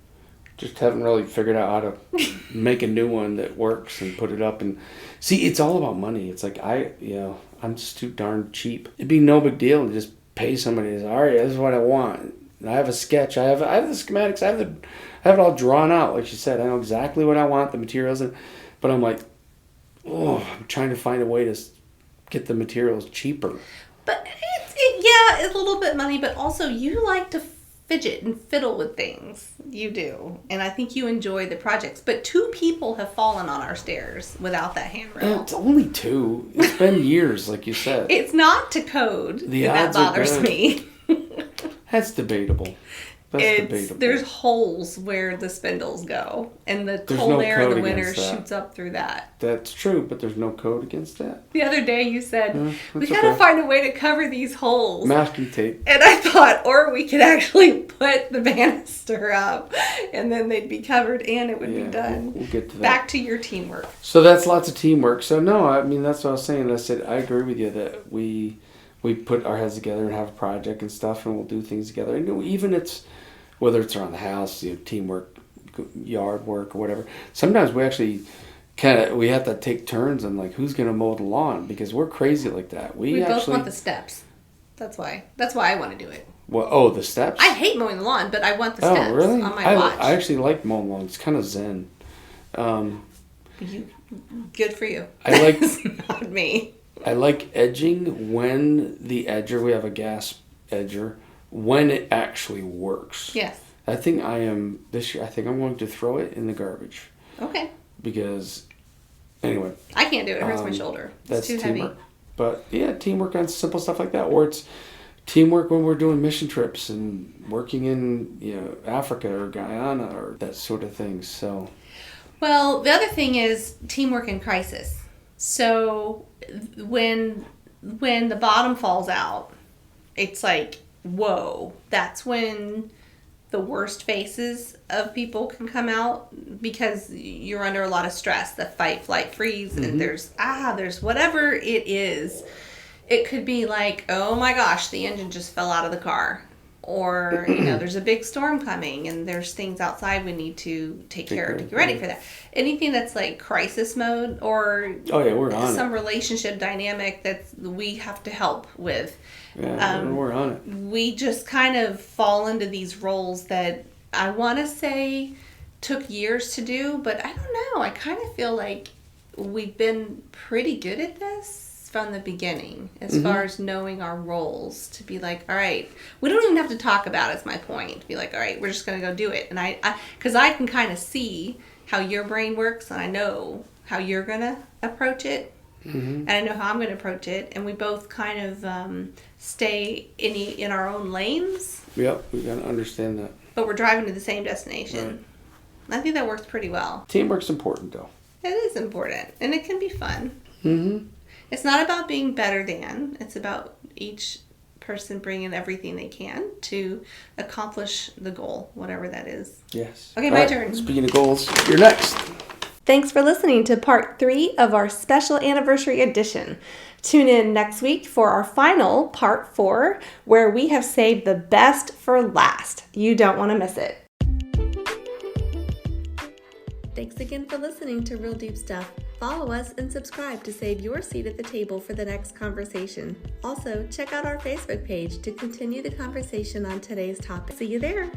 Speaker 2: just haven't really figured out how to make a new one that works and put it up. And see, it's all about money. It's like I'm just too darn cheap. It'd be no big deal to just pay somebody to say, all right, this is what I want. I have a sketch. I have the schematics. I have it all drawn out. Like you said, I know exactly what I want, the materials. But I'm like, I'm trying to find a way to get the materials cheaper.
Speaker 1: But it's a little bit money, but also you like to fidget and fiddle with things. You do. And I think you enjoy the projects. But 2 people have fallen on our stairs without that handrail.
Speaker 2: It's only 2. It's been years, like you said.
Speaker 1: It's not to code.
Speaker 2: The
Speaker 1: that
Speaker 2: odds are
Speaker 1: bothers
Speaker 2: good.
Speaker 1: me.
Speaker 2: That's debatable. Debatable.
Speaker 1: There's holes where the spindles go, and the
Speaker 2: There's
Speaker 1: cold
Speaker 2: no
Speaker 1: air of the
Speaker 2: code
Speaker 1: winter
Speaker 2: against that.
Speaker 1: shoots up through that.
Speaker 2: That's true, but there's no code against that.
Speaker 1: The other day you said, we
Speaker 2: that's
Speaker 1: gotta
Speaker 2: okay.
Speaker 1: find a way to cover these holes.
Speaker 2: Masking tape.
Speaker 1: And I thought, or we could actually put the banister up, and then they'd be covered and it would be done.
Speaker 2: We'll get to that.
Speaker 1: Back to your teamwork.
Speaker 2: So that's lots of teamwork. So no, I mean, that's what I was saying. I said, I agree with you that we put our heads together and have a project and stuff, and we'll do things together. And even whether it's around the house, teamwork, yard work, or whatever. Sometimes we actually we have to take turns on like who's going to mow the lawn because we're crazy like that.
Speaker 1: We both want the steps. That's why I want to do it.
Speaker 2: Well, the steps.
Speaker 1: I hate mowing the lawn, but I want the steps
Speaker 2: really?
Speaker 1: on my watch.
Speaker 2: I actually like mowing lawn. It's kind of zen.
Speaker 1: Good for you.
Speaker 2: I like.
Speaker 1: It's not me.
Speaker 2: I like edging when the edger. We have a gas edger. When it actually works.
Speaker 1: Yes.
Speaker 2: This year, I think I'm going to throw it in the garbage.
Speaker 1: Okay.
Speaker 2: Because, anyway.
Speaker 1: I can't do it. It hurts my shoulder. It's too
Speaker 2: teamwork.
Speaker 1: heavy.
Speaker 2: But, yeah, teamwork on simple stuff like that. Or it's teamwork when we're doing mission trips and working in, Africa or Guyana or that sort of thing. So.
Speaker 1: Well, the other thing is teamwork in crisis. So, when the bottom falls out, it's like, whoa, that's when the worst faces of people can come out because you're under a lot of stress, the fight, flight, freeze, and there's whatever it is. It could be like, oh my gosh, the engine just fell out of the car. Or, there's a big storm coming and there's things outside we need to take care of to get ready for that. Anything that's like crisis mode or
Speaker 2: we're on
Speaker 1: some relationship dynamic that we have to help with.
Speaker 2: Yeah, we're on it.
Speaker 1: We just kind of fall into these roles that I want to say took years to do, but I don't know. I kind of feel like we've been pretty good at this from the beginning as far as knowing our roles to be like, all right, we don't even have to talk about it's my point. To be like, all right, we're just going to go do it. And because I can kind of see how your brain works and I know how you're going to approach it. And I know how I'm going to approach it, and we both kind of stay in our own lanes.
Speaker 2: Yep, we got to understand that.
Speaker 1: But we're driving to the same destination. Right. I think that works pretty well.
Speaker 2: Teamwork's important, though.
Speaker 1: It is important, and it can be fun. It's not about being better than. It's about each person bringing everything they can to accomplish the goal, whatever that is.
Speaker 2: Yes.
Speaker 1: Okay, my turn.
Speaker 2: Speaking of goals, you're next.
Speaker 1: Thanks for listening to part 3 of our special anniversary edition. Tune in next week for our final part 4, where we have saved the best for last. You don't want to miss it. Thanks again for listening to Real Deep Stuff. Follow us and subscribe to save your seat at the table for the next conversation. Also, check out our Facebook page to continue the conversation on today's topic. See you there.